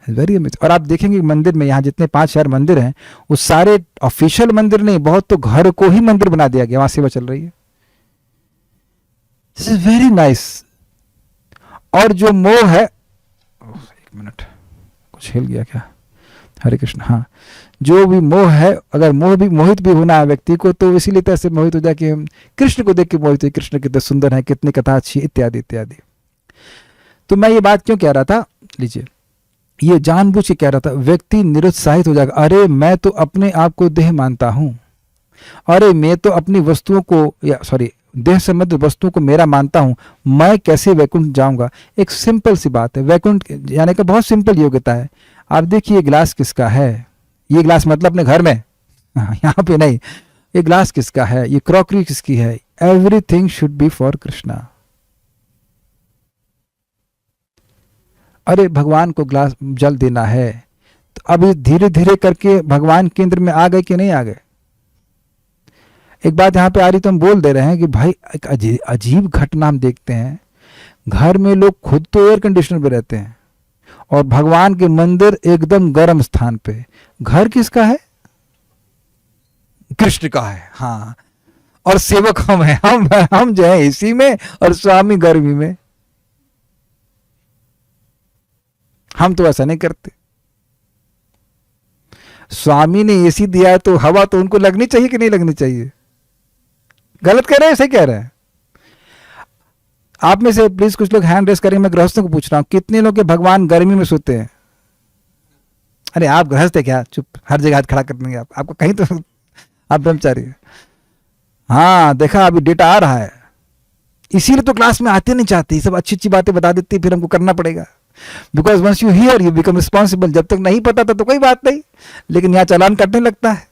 very amazing. और आप देखेंगे मंदिर में, यहाँ जितने 5 मंदिर हैं, वो सारे ऑफिशियल मंदिर नहीं, बहुत तो घर को ही मंदिर बना दिया गया, वहां सेवा चल रही है। This is very nice. और जो मोह है, एक मिनट, कुछ हिल गया क्या? हरे कृष्ण। हाँ, जो भी मोह है, अगर मोहित भी होना है व्यक्ति को, तो इसीलिए तरह से मोहित हो जाए कि हम कृष्ण को देख के मोहित हुए, कृष्ण कितने सुंदर है, कितनी कथा अच्छी, इत्यादि इत्यादि। तो मैं ये बात क्यों कह रहा था, लीजिए, ये जानबूझ के कह रहा था, व्यक्ति निरुत्साहित हो जाएगा। अरे मैं तो अपने आप को देह मानता हूं, अरे मैं तो अपनी वस्तुओं को, या सॉरी, देह संबंधित वस्तुओं को मेरा मानता हूं, मैं कैसे वैकुंठ जाऊंगा? एक सिंपल सी बात है, वैकुंठ जाने का बहुत सिंपल योग्यता है। आप देखिए, ये ग्लास किसका है? ये ग्लास मतलब अपने घर में, यहाँ पे नहीं। ये ग्लास किसका है? ये क्रॉकरी किसकी है? Everything should be for Krishna. अरे भगवान को ग्लास जल देना है, तो अभी धीरे धीरे करके भगवान केंद्र में आ गए कि नहीं आ गए? एक बात यहाँ पे आ रही तो हम बोल दे रहे हैं कि भाई एक अजीब घटना हम देखते हैं, घर में लोग खुद तो एयर कंडीशनर पे रहते हैं और भगवान के मंदिर एकदम गर्म स्थान पे। घर किसका है? कृष्ण का है। हाँ, और सेवक हम हैं, हम जो है एसी में और स्वामी गर्मी में। हम तो ऐसा नहीं करते। स्वामी ने एसी दिया है तो हवा तो उनको लगनी चाहिए कि नहीं लगनी चाहिए? गलत कह रहे हैं, सही कह रहे हैं? आप में से प्लीज कुछ लोग हैंड रेस करेंगे। मैं गृहस्थों को पूछ रहा हूं, कितने लोग के भगवान गर्मी में सोते हैं? अरे आप गृहस्थ है क्या? चुप, हर जगह हाथ खड़ा कर देंगे आपको कहीं तो आप ब्रह्मचारी है। हाँ देखा, अभी डेटा आ रहा है, इसीलिए तो क्लास में आते नहीं चाहते, सब अच्छी अच्छी बातें बता देती, फिर हमको करना पड़ेगा। Because once you hear you become responsible. जब तक नहीं पता था तो कोई बात नहीं, लेकिन यहाँ चालान कटने लगता है।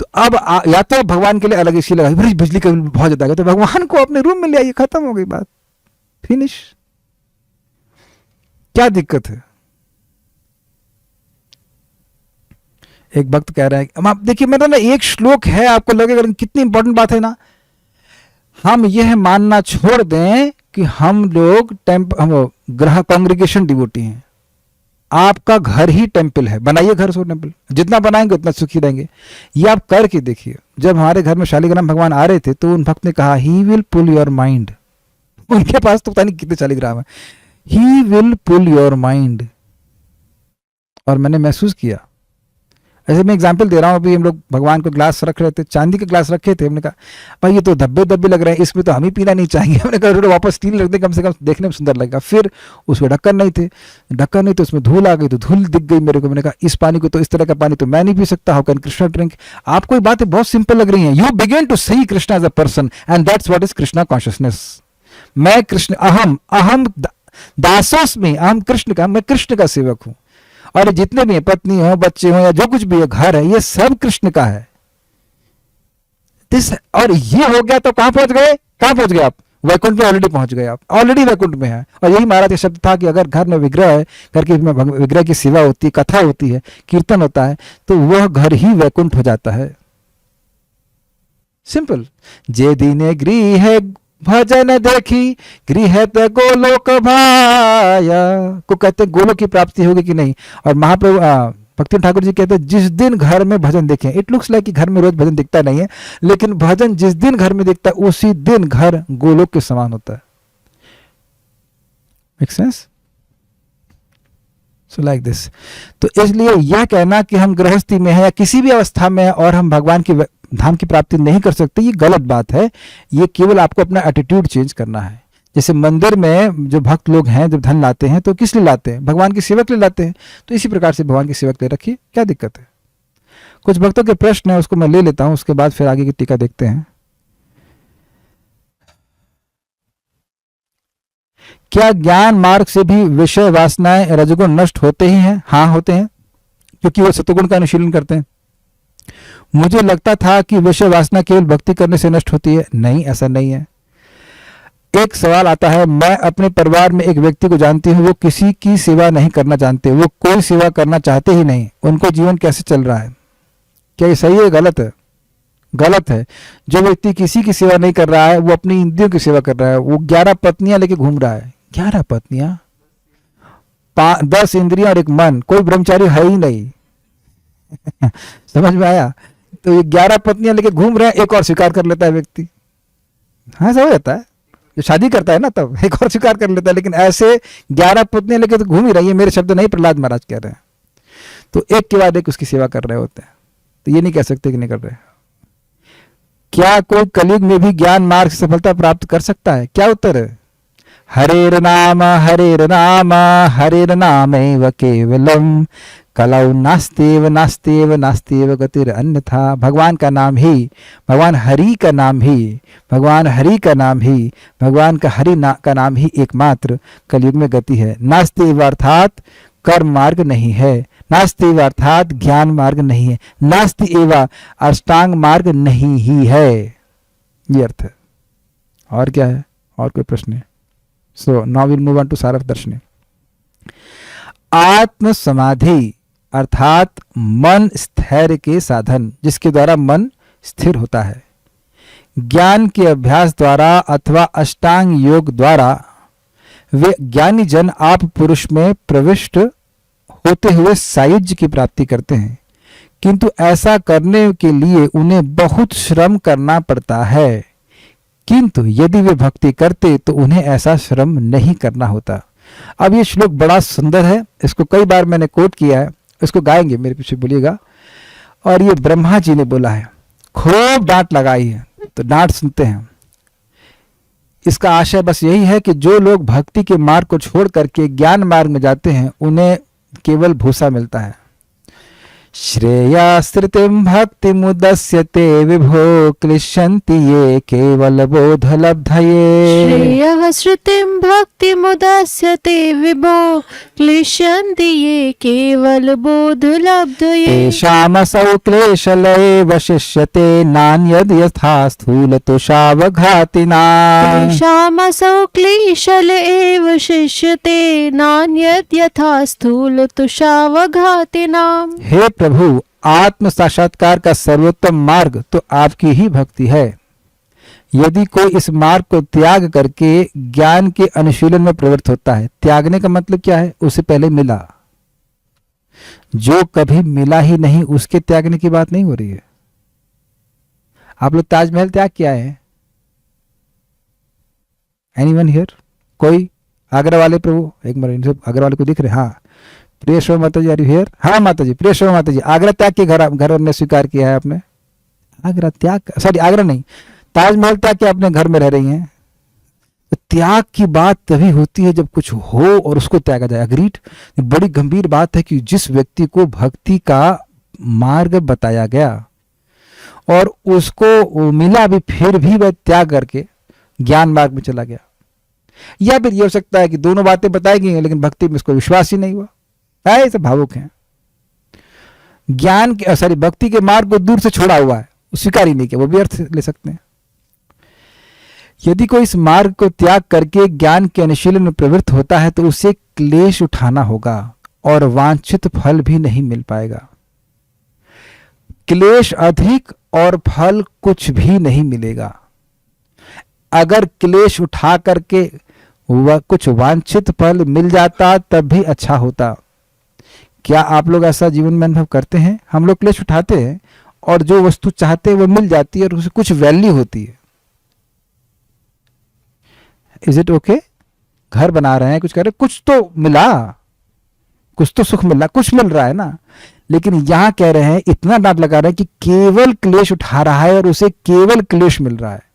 तो अब या तो भगवान के लिए अलग एसी लगा, बिजली का बिल बहुत ज्यादा है, तो भगवान को अपने रूम में ले आइए, खत्म हो गई बात, फिनिश। क्या दिक्कत है? एक भक्त कह रहा है, अब आप देखिए, मेरा ना एक श्लोक है, आपको लगेगा कितनी इंपॉर्टेंट बात है ना। हम यह मानना छोड़ दें कि हम लोग हम ग्रह कांग्रेगेशन डिवोटी हैं। आपका घर ही टेम्पल है, बनाइए घर सो टेम्पल, जितना बनाएंगे उतना सुखी रहेंगे। ये आप करके देखिए। जब हमारे घर में शालिग्राम भगवान आ रहे थे तो उन भक्त ने कहा, he will pull your mind. उनके पास तो पता नहीं कितने शालिग्राम है। He will pull your mind. और मैंने महसूस किया, ऐसे मैं एग्जाम्पल दे रहा हूँ। अभी हम लोग भगवान को ग्लास रख रहे थे, चांदी के ग्लास रखे थे। हमने कहा भाई ये तो धब्बे धब्बे लग रहे हैं, इसमें तो हम ही पीना नहीं चाहेंगे। हमने कहा वापस स्टील रख दे, कम से कम देखने में सुंदर लगेगा। फिर उसमें ढक्कन नहीं थे, ढक्कन नहीं तो उसमें धूल आ गई, तो धूल दिख गई मेरे को। मैंने कहा इस पानी को तो, इस तरह का पानी तो मैं नहीं पी सकता। How can Krishna drink? आपको ये बातें बहुत सिंपल लग रही हैं। You begin to see Krishna as a person and that's what is Krishna consciousness. मैं कृष्ण, अहम दासोस्मि, अहम कृष्ण का, मैं कृष्ण का सेवक हूं। और जितने भी हैं, पत्नी हो, बच्चे हो, या जो कुछ भी है, घर है, ये सब कृष्ण का है। और ये हो गया तो कहां पहुंच गए? कहाँ पहुंच गए आप? वैकुंठ में ऑलरेडी पहुंच गए, आप ऑलरेडी वैकुंठ में है। और यही महाराज का शब्द था कि अगर घर में विग्रह है, घर के में विग्रह की सेवा होती है, कथा होती है, कीर्तन होता है, तो वह घर ही वैकुंठ हो जाता है। सिंपल। जे दीने गृह भजन देखी, गृह ते गोलोक भाया, को कहते हैं गोलोक की प्राप्ति होगी कि नहीं। और महाप्रभु भक्ति ठाकुर जी कहते हैं जिस दिन घर में भजन देखें, इट लुक्स लाइक कि घर में रोज भजन दिखता नहीं है, लेकिन भजन जिस दिन घर में दिखता है उसी दिन घर गोलोक के समान होता है। Make sense? So like this. तो इसलिए यह कहना कि हम गृहस्थी में हैं या किसी भी अवस्था में हैं और हम भगवान की धाम की प्राप्ति नहीं कर सकते, ये गलत बात है। ये केवल आपको अपना एटीट्यूड चेंज करना है। जैसे मंदिर में जो भक्त लोग हैं जब धन लाते हैं तो किस लिए लाते हैं? भगवान की सेवा के लिए लाते हैं। तो इसी प्रकार से भगवान की सेवा के लिए रखिए, क्या दिक्कत है? कुछ भक्तों के प्रश्न है, उसको मैं ले लेता हूं, उसके बाद फिर आगे की टीका देखते हैं। क्या ज्ञान मार्ग से भी विषय वासनाएं रजगुण नष्ट होते ही हैं? हाँ, होते हैं, क्योंकि वो सतगुण का अनुशीलन करते हैं। मुझे लगता था कि विषय वासना केवल भक्ति करने से नष्ट होती है। नहीं, ऐसा नहीं है। एक सवाल आता है, मैं अपने परिवार में एक व्यक्ति को जानती हूँ, वो किसी की सेवा नहीं करना चाहते, वो कोई सेवा करना चाहते ही नहीं, उनको जीवन कैसे चल रहा है? क्या ये सही है, गलत है? गलत है। जो व्यक्ति किसी की सेवा नहीं कर रहा है वो अपनी इंद्रियों की सेवा कर रहा है। वो 11 पत्नियां लेके घूम रहा है। 11 पत्नियां, 10 इंद्रियां और एक मन, कोई ब्रह्मचारी है ही नहीं। समझ में आया? तो ये 11 पत्नियां लेके घूम रहे हैं, एक और स्वीकार कर लेता है व्यक्ति। हाँ, ऐसा हो जाता है। जो शादी करता है ना तब एक और स्वीकार कर लेता है, लेकिन ऐसे 11 पत्नियां लेके तो घूम ही रही है। मेरे शब्द नहीं, प्रहलाद महाराज कह रहे हैं। तो एक के बाद एक उसकी सेवा कर रहे होते हैं। तो ये नहीं कह सकते कि नहीं कर रहे। क्या कोई कलयुग में भी ज्ञान मार्ग से सफलता प्राप्त कर सकता है? क्या उत्तर है? हरेर नाम हरेर नामैव केवलम कलौ नास्तेव नास्तेव नास्तेव गतिर अन्यथा। भगवान का नाम ही, भगवान हरि का नाम ही, भगवान हरि का नाम ही, भगवान का का नाम ही एकमात्र कलयुग में गति है। नास्तेव अर्थात कर्म मार्ग नहीं है, नास्ति अर्थात ज्ञान मार्ग नहीं है, नास्ति एवा अष्टांग मार्ग नहीं ही है। ये अर्थ है। और क्या है? और कोई प्रश्न है? So now will move on to saar of darshan. आत्म समाधि अर्थात मन स्थैर्य के साधन, जिसके द्वारा मन स्थिर होता है। ज्ञान के अभ्यास द्वारा अथवा अष्टांग योग द्वारा वे ज्ञानी जन आप पुरुष में प्रविष्ट होते हुए सायुज्य की प्राप्ति करते हैं, किंतु ऐसा करने के लिए उन्हें बहुत श्रम करना पड़ता है। किंतु यदि वे भक्ति करते तो उन्हें ऐसा श्रम नहीं करना होता। अब ये श्लोक बड़ा सुंदर है, इसको कई बार मैंने कोट किया है, इसको गाएंगे, मेरे पीछे बोलिएगा। और ये ब्रह्मा जी ने बोला है, खूब डांट लगाई है, तो डांट सुनते हैं। इसका आशय बस यही है कि जो लोग भक्ति के मार्ग को छोड़ करके ज्ञान मार्ग में जाते हैं उन्हें केवल भूसा मिलता है। श्रेयाश्रितिं भक्ति मुदस्यते विभो क्लिश्यन्ति ये केवल बोध लब्धये। श्रेयः श्रुतिं भक्ति मुदस्यते विभो क्लिश्यन्ति ये केवल बोध लब्धये। तेषामसौ क्लेशलये वशिष्यते नान्यद् यथा स्थूलतुषावघातिनाम्। तेषामसौ क्लेशल एव शिष्यते नान्यद् यथा स्थूलतुषावघातिनाम्। हे प्रभु, आत्म साक्षात्कार का सर्वोत्तम मार्ग तो आपकी ही भक्ति है। यदि कोई इस मार्ग को त्याग करके ज्ञान के अनुशीलन में प्रवृत्त होता है, त्यागने का मतलब क्या है? उसे पहले मिला, जो कभी मिला ही नहीं उसके त्यागने की बात नहीं हो रही है। आप लोग ताजमहल त्याग किया है? Anyone here? कोई? आगरा वाले प्रभु, एक बार इनसे आगरा वाले को दिख रहे? हाँ, प्रिय शो माता जी, आर यू हियर? हाँ माता जी, प्रिय शो माता जी, आगरा त्याग के घर ने स्वीकार किया है आपने? आगरा त्याग, सॉरी आगरा नहीं, ताजमहल त्याग के अपने घर में रह रही हैं। तो त्याग की बात तभी होती है जब कुछ हो और उसको त्यागा जाए। अग्रीड? बड़ी गंभीर बात है कि जिस व्यक्ति को भक्ति का मार्ग बताया गया और उसको मिला भी, फिर भी वह त्याग करके ज्ञान मार्ग में चला गया। या फिर यह हो सकता है कि दोनों बातें बताई गई लेकिन भक्ति में उसको विश्वास ही नहीं हुआ। ऐसे भावुक हैं। ज्ञान के सॉरी भक्ति के मार्ग को दूर से छोड़ा हुआ है, स्वीकार ही नहीं किया, वो भी अर्थ ले सकते हैं। यदि कोई इस मार्ग को त्याग करके ज्ञान के अनुशीलन में प्रवृत्त होता है तो उसे क्लेश उठाना होगा और वांछित फल भी नहीं मिल पाएगा। क्लेश अधिक और फल कुछ भी नहीं मिलेगा। अगर क्लेश उठा करके वह कुछ वांछित फल मिल जाता तब भी अच्छा होता। क्या आप लोग ऐसा जीवन में अनुभव करते हैं? हम लोग क्लेश उठाते हैं और जो वस्तु चाहते हैं वो मिल जाती है और उसे कुछ वैल्यू होती है। Is it okay? घर बना रहे हैं, कुछ कर रहे हैं, कुछ तो मिला, कुछ तो सुख मिला, कुछ मिल रहा है ना। लेकिन यहां कह रहे हैं, इतना डांट लगा रहे हैं कि केवल क्लेश उठा रहा है और उसे केवल क्लेश मिल रहा है।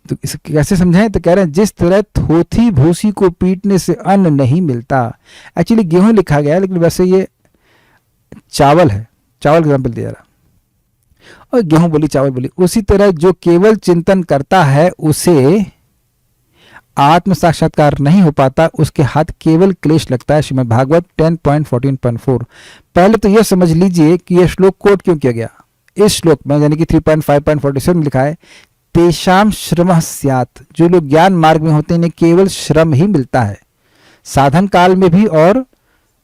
तो इसे कैसे समझाएं? तो कह रहे हैं जिस तरह थोथी भूसी को पीटने से अन्न नहीं मिलता। एक्चुअली गेहूं लिखा गया है लेकिन वैसे ये चावल है, चावल एग्जाम्पल दिया रहा और गेहूं बोली, चावल बोली। उसी तरह जो केवल चिंतन करता है उसे आत्म साक्षात्कार नहीं हो पाता, उसके हाथ केवल क्लेश लगता है। श्रीमद् भागवत 10.14.4। पहले तो यह समझ लीजिए कि यह श्लोक कोट क्यों किया गया। इस श्लोक में यानी कि 3.5.47 में लिखा है तेषाम श्रमः स्यात्। जो लोग ज्ञान मार्ग में होते हैं इन्हें केवल श्रम ही मिलता है, साधन काल में भी और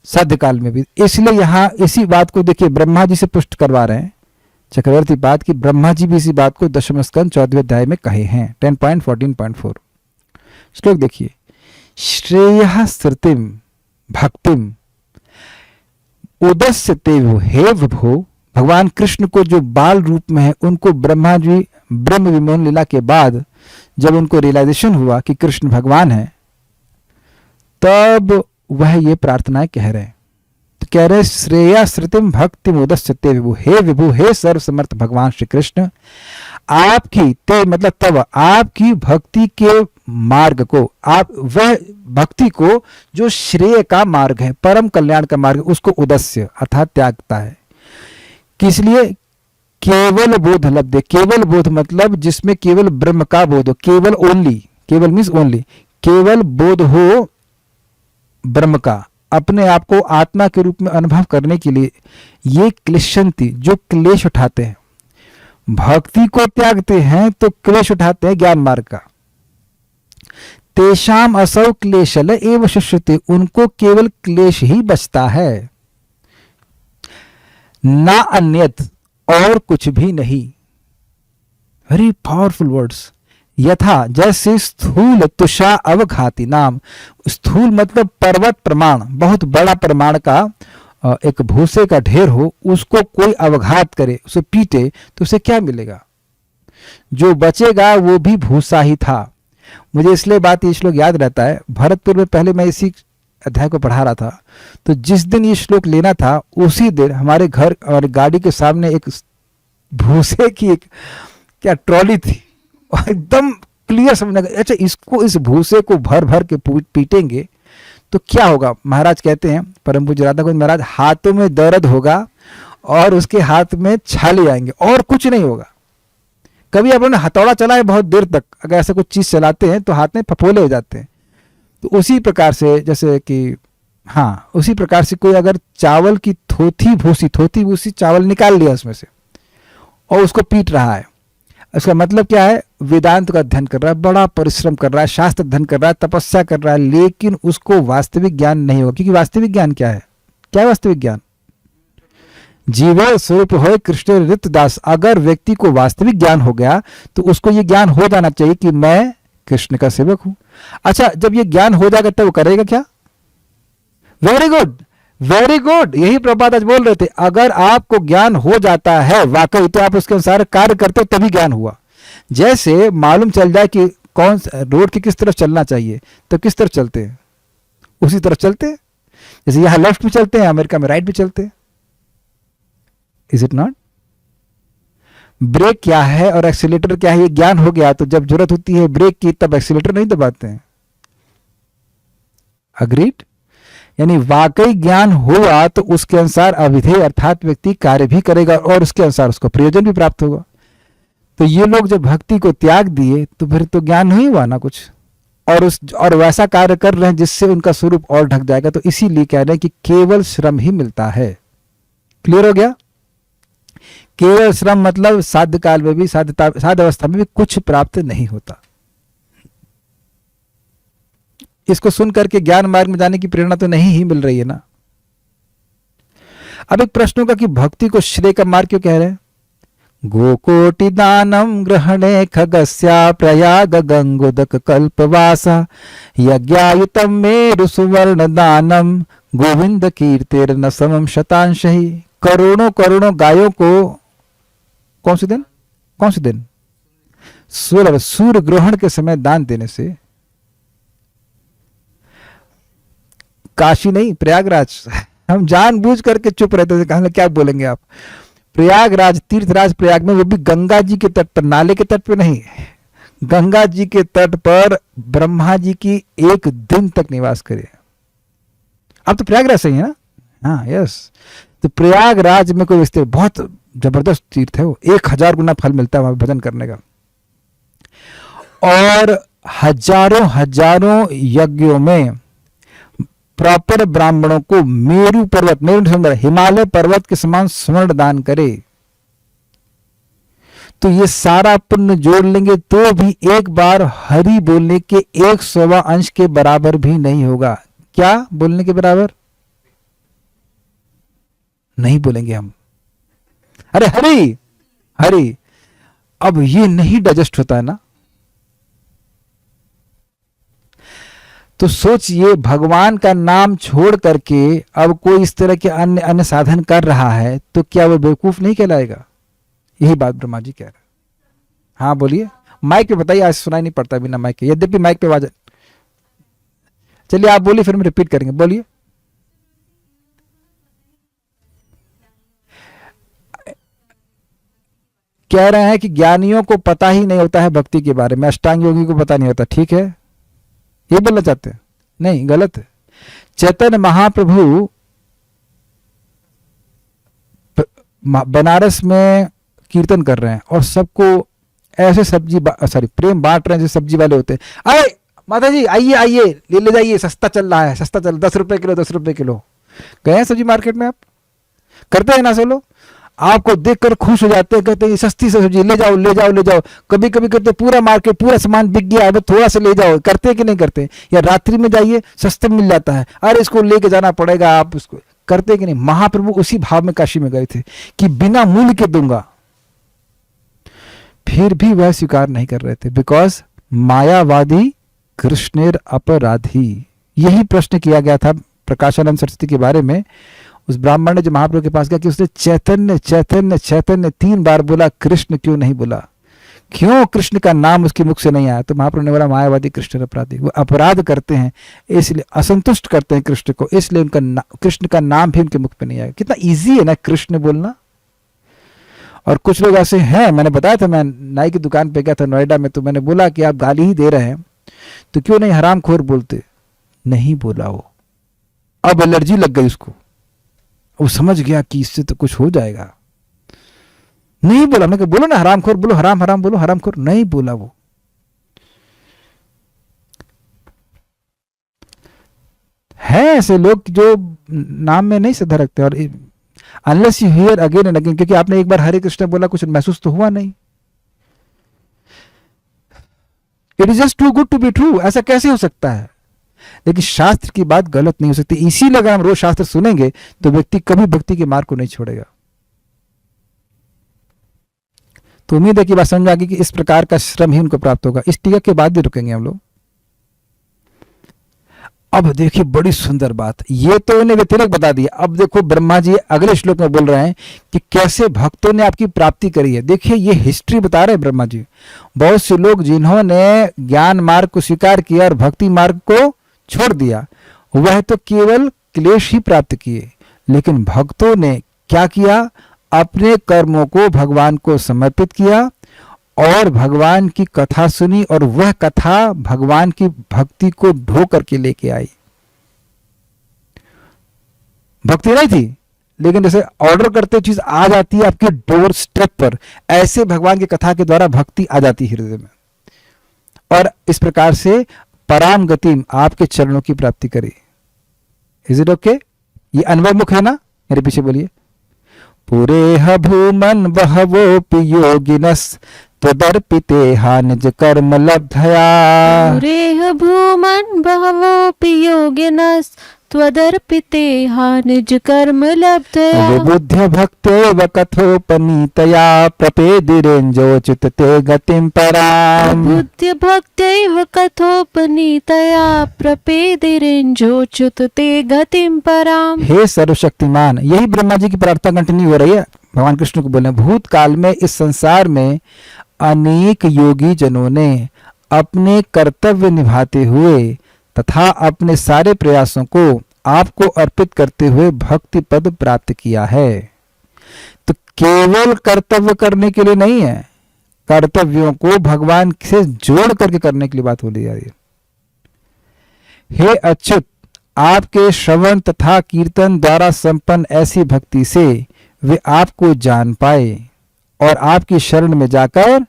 साध्य काल में भी। इसलिए यहाँ इसी बात को देखिए ब्रह्मा जी से पुष्ट करवा रहे हैं चक्रवर्ती बात की। ब्रह्मा जी भी इसी बात को दशम स्कंद 14वें अध्याय में कहे हैं 10.14.4। श्लोक देखिए, श्रेयः श्रुतिम भक्तिम उदस्यते वो हे विभो। भगवान कृष्ण को जो बाल रूप में है उनको ब्रह्मा जी ब्रह्म विमोहन लीला के बाद जब उनको रियलाइजेशन हुआ कि कृष्ण भगवान है तब वह ये प्रार्थनाएं कह रहे हैं। तो कह रहे श्रेया श्रुतिम भक्ति उदस्यते विभु। हे विभु, हे सर्व समर्थ भगवान श्री कृष्ण, आपकी ते मतलब तब आपकी भक्ति के मार्ग को, आप वह भक्ति को जो श्रेय का मार्ग है, परम कल्याण का मार्ग, उसको उदस्य अर्थात त्यागता है। किस लिए? केवल बोध लब्धे। केवल बोध मतलब जिसमें केवल ब्रह्म का बोध हो, केवल ओनली, केवल मीन्स ओनली, केवल बोध हो ब्रह्म का, अपने आप को आत्मा के रूप में अनुभव करने के लिए ये क्लेशंती जो क्लेश उठाते हैं, भक्ति को त्यागते हैं तो क्लेश उठाते हैं ज्ञान मार्ग का। तेषाम असौ क्लेशल एव शिष्यते। उनको केवल क्लेश ही बचता है, ना अन्यत, और कुछ भी नहीं। Very powerful words. यथा जैसे स्थूल तुषा अवघाती नाम। स्थूल मतलब पर्वत प्रमाण, बहुत बड़ा प्रमाण का एक भूसे का ढेर हो, उसको कोई अवघात करे, उसे पीटे तो उसे क्या मिलेगा? जो बचेगा वो भी भूसा ही था। मुझे इसलिए बात ये श्लोक याद रहता है, भरतपुर में पहले मैं इसी अध्याय को पढ़ा रहा था, तो जिस दिन ये श्लोक लेना था उसी दिन हमारे घर और गाड़ी के सामने एक भूसे की एक क्या ट्रॉली थी, और एकदम क्लियर समझना, अच्छा इसको, इस भूसे को भर भर के पीटेंगे तो क्या होगा? महाराज कहते हैं, परम पूज्य राधा गोविंद महाराज, हाथों में दर्द होगा और उसके हाथ में छाले आएंगे और कुछ नहीं होगा। कभी आप लोगों ने हथौड़ा चलाए बहुत देर तक, अगर ऐसा कुछ चीज चलाते हैं तो हाथ में फफोले हो जाते हैं। तो उसी प्रकार से, जैसे कि हाँ, उसी प्रकार से कोई अगर चावल की थोथी भूसी चावल निकाल लिया उसमें से और उसको पीट रहा है, इसका मतलब क्या है? वेदांत का अध्ययन कर रहा है, बड़ा परिश्रम कर रहा है, शास्त्र अध्ययन कर रहा है, तपस्या कर रहा है, लेकिन उसको वास्तविक ज्ञान नहीं होगा। क्योंकि वास्तविक ज्ञान क्या है? क्या है वास्तविक ज्ञान? जीव स्वरूप हो कृष्ण नित्य दास। अगर व्यक्ति को वास्तविक ज्ञान हो गया तो उसको ये ज्ञान हो जाना चाहिए कि मैं कृष्ण का सेवक हूं। अच्छा, जब ये ज्ञान हो जाएगा तब वो करेगा क्या? वेरी गुड, वेरी गुड, यही प्रभुपाद आज बोल रहे थे। अगर आपको ज्ञान हो जाता है वाकई तो आप उसके अनुसार कार्य करते हो, तभी ज्ञान हुआ। जैसे मालूम चल जाए कि कौन रोड की किस तरफ चलना चाहिए तो किस तरफ चलते हैं, उसी तरफ चलते हैं। जैसे यहां लेफ्ट में चलते हैं, अमेरिका में राइट में चलते हैं। Is it not? ब्रेक क्या है और एक्सीलेटर क्या है, ये ज्ञान हो गया तो जब जरूरत होती है ब्रेक की तब एक्सीलेटर नहीं दबाते हैं। अग्रीड? यानी वाकई ज्ञान हुआ तो उसके अनुसार अविधेय अर्थात व्यक्ति कार्य भी करेगा और उसके अनुसार उसको प्रयोजन भी प्राप्त होगा। तो ये लोग जब भक्ति को त्याग दिए तो फिर तो ज्ञान नहीं हुआ ना कुछ, और वैसा कार्य कर रहे हैं जिससे उनका स्वरूप और ढक जाएगा। तो इसीलिए कह रहे हैं कि केवल श्रम ही मिलता है। क्लियर हो गया? केवल श्रम मतलब साध्य काल में भी, साध्य अवस्था में भी कुछ प्राप्त नहीं होता। इसको सुन करके ज्ञान मार्ग में जाने की प्रेरणा तो नहीं ही मिल रही है ना। अब एक प्रश्न होगा कि भक्ति को श्रेय का मार्ग क्यों कह रहे हैं? गोकोटि दानम ग्रहणे खगस्या प्रयाग गंगोदक कल्पवासा यज्ञायुतम मेरु सुवर्ण दानम गोविंद कीर्तिर न समम शतांश ही। करोड़ों करोड़ों गायों को कौन से दिन सूर्य ग्रहण के समय दान देने से, काशी नहीं प्रयागराज, हम जानबूझ करके चुप रहते थे, कहा क्या बोलेंगे आप। प्रयागराज तीर्थराज प्रयाग में, वो भी गंगा जी के तट पर, नाले के तट पर नहीं, गंगा जी के तट पर ब्रह्मा जी की एक दिन तक निवास करे। अब तो प्रयागराज सही है ना, हाँ यस। तो प्रयागराज में कोई रिश्ते, बहुत जबरदस्त तीर्थ है वो, 1000 गुना फल मिलता है वहां भजन करने का। और हजारों हजारों यज्ञों में प्रॉपर ब्राह्मणों को मेरु पर्वत, मेरु सुंदर हिमालय पर्वत के समान स्वर्ण दान करे, तो ये सारा पुण्य जोड़ लेंगे तो भी एक बार हरि बोलने के 100वां अंश के बराबर भी नहीं होगा। क्या बोलने के बराबर नहीं बोलेंगे हम, अरे हरि हरि। अब ये नहीं डाइजेस्ट होता है ना। तो सोचिए, भगवान का नाम छोड़ करके अब कोई इस तरह के अन्य अन्य साधन कर रहा है तो क्या वो बेवकूफ नहीं कहलाएगा? यही बात ब्रह्मा जी कह रहे हैं। हाँ बोलिए, माइक पे बताइए, आज सुनाई नहीं पड़ता बिना माइक के, यद्यपि माइक पे आवाज। चलिए आप बोलिए, फिर हम रिपीट करेंगे, बोलिए। कह रहे हैं कि ज्ञानियों को पता ही नहीं होता है भक्ति के बारे में, अष्टांग योगी को पता नहीं होता, ठीक है, ये बोलना चाहते हैं? नहीं, गलत है। चैतन्य महाप्रभु बनारस में कीर्तन कर रहे हैं और सबको ऐसे प्रेम बांट रहे हैं जैसे सब्जी वाले होते हैं। अरे माता जी आइए आइए, ले जाइए, सस्ता चल रहा है, सस्ता चल, 10 रुपए किलो, 10 रुपए किलो। गए हैं सब्जी मार्केट में, आप करते हैं ना सब लोग? आपको देखकर खुश हो जाते हैं, कहते हैं सस्ती से सब्जी, ले जाओ ले जाओ ले जाओ। कभी कभी करते पूरा मार्केट, पूरा सामान बिक गया है, थोड़ा सा ले जाओ, करते कि नहीं करते? या रात्रि में जाइए, सस्ते मिल जाता है, अरे इसको लेके जाना पड़ेगा, आप उसको करते कि नहीं? महाप्रभु उसी भाव में काशी में गए थे कि बिना मूल्य के दूंगा, फिर भी वह स्वीकार नहीं कर रहे थे। बिकॉज मायावादी कृष्णेर अपराधी। यही प्रश्न किया गया था प्रकाशानंद सरस्वती के बारे में। उस ब्राह्मण ने जो महाप्रभु के पास गया कि उसने चैतन्य चैतन्य चैतन्य 3 बार बोला, कृष्ण क्यों नहीं बोला? क्यों कृष्ण का नाम उसके मुख से नहीं आया? तो महाप्रभु ने बोला, मायावादी कृष्ण अपराधी, वो अपराध करते हैं, इसलिए असंतुष्ट करते हैं कृष्ण को, इसलिए उनका कृष्ण का नाम भी उनके मुख पे नहीं आया। कितना ईजी है ना कृष्ण बोलना। और कुछ लोग ऐसे हैं, मैंने बताया था, मैं नाई की दुकान पे गया था नोएडा में, तो मैंने बोला कि आप गाली ही दे रहे हैं तो क्यों नहीं हरामखोर बोलते? नहीं बोला वो, अब एलर्जी लग गई उसको, वो समझ गया कि इससे तो कुछ हो जाएगा, नहीं बोला। मैं बोलो ना हरामखोर बोलो, हराम हराम बोलो, हरामखोर, नहीं बोला वो। है ऐसे लोग जो नाम में नहीं श्रद्धा रखते, और unless you here again and again, क्योंकि आपने एक बार हरे कृष्ण बोला, कुछ महसूस तो हुआ नहीं। It is just too good to be true, ऐसा कैसे हो सकता है? लेकिन शास्त्र की बात गलत नहीं हो सकती। इसीलिए अगर हम रोज शास्त्र सुनेंगे तो व्यक्ति कभी भक्ति के मार्ग को नहीं छोड़ेगा। तो उम्मीद है कि बात समझ आ गई कि इस प्रकार का श्रम ही उनको प्राप्त होगा। इस टीका के बाद भी रुकेंगे हम लोग। अब देखिए बड़ी सुंदर बात, ये तो उन्हें व्यतिरेक बता दिया। अब देखो ब्रह्मा जी अगले श्लोक में बोल रहे हैं कि कैसे भक्तों ने आपकी प्राप्ति करी है। देखिए ये हिस्ट्री बता रहे हैं ब्रह्मा जी। बहुत से लोग जिन्होंने ज्ञान मार्ग को स्वीकार किया और भक्ति मार्ग को छोड़ दिया, वह तो केवल क्लेश ही प्राप्त किए, लेकिन भक्तों ने क्या किया? अपने कर्मों को भगवान को समर्पित किया और भगवान की कथा सुनी, और वह कथा भगवान की भक्ति को ढो करके लेके आई। भक्ति नहीं थी, लेकिन जैसे ऑर्डर करते चीज आ जाती है आपके डोर स्टेप पर, ऐसे भगवान की कथा के द्वारा भक्ति आ जाती है हृदय में, और इस प्रकार से पराम गति आपके चरणों की प्राप्ति करी। Is it okay? ये अनुभव मुख है ना? मेरे पीछे बोलिए, पुरेह भूमन बहवोपि योगिनस् त्वदर्पिते हा निज कर्म लब्धया। पुरेह भूमन् बहवोऽपि योगिनस् त्वदर्पिते हा निज कर्म लब्धया। विबुध्य भक्तेव कथोपनीतया प्रपेदिरेञ्जोचित ते गतिं पराम्। बुद्ध भक्तैव कथोपनीतया प्रपेदिरेञ्जोच्युत ते गतिं पराम्। हे सर्वशक्तिमान, यही ब्रह्मा जी की प्रार्थना कंटिन्यू हो रही है। भगवान कृष्ण को बोले भूतकाल में इस संसार में अनेक योगी जनों ने अपने कर्तव्य निभाते हुए तथा अपने सारे प्रयासों को आपको अर्पित करते हुए भक्ति पद प्राप्त किया है। तो केवल कर्तव्य करने के लिए नहीं है, कर्तव्यों को भगवान से जोड़ करके करने के लिए बात बोली जा रही है। हे अच्युत, आपके श्रवण तथा कीर्तन द्वारा संपन्न ऐसी भक्ति से वे आपको जान पाए और आपकी शरण में जाकर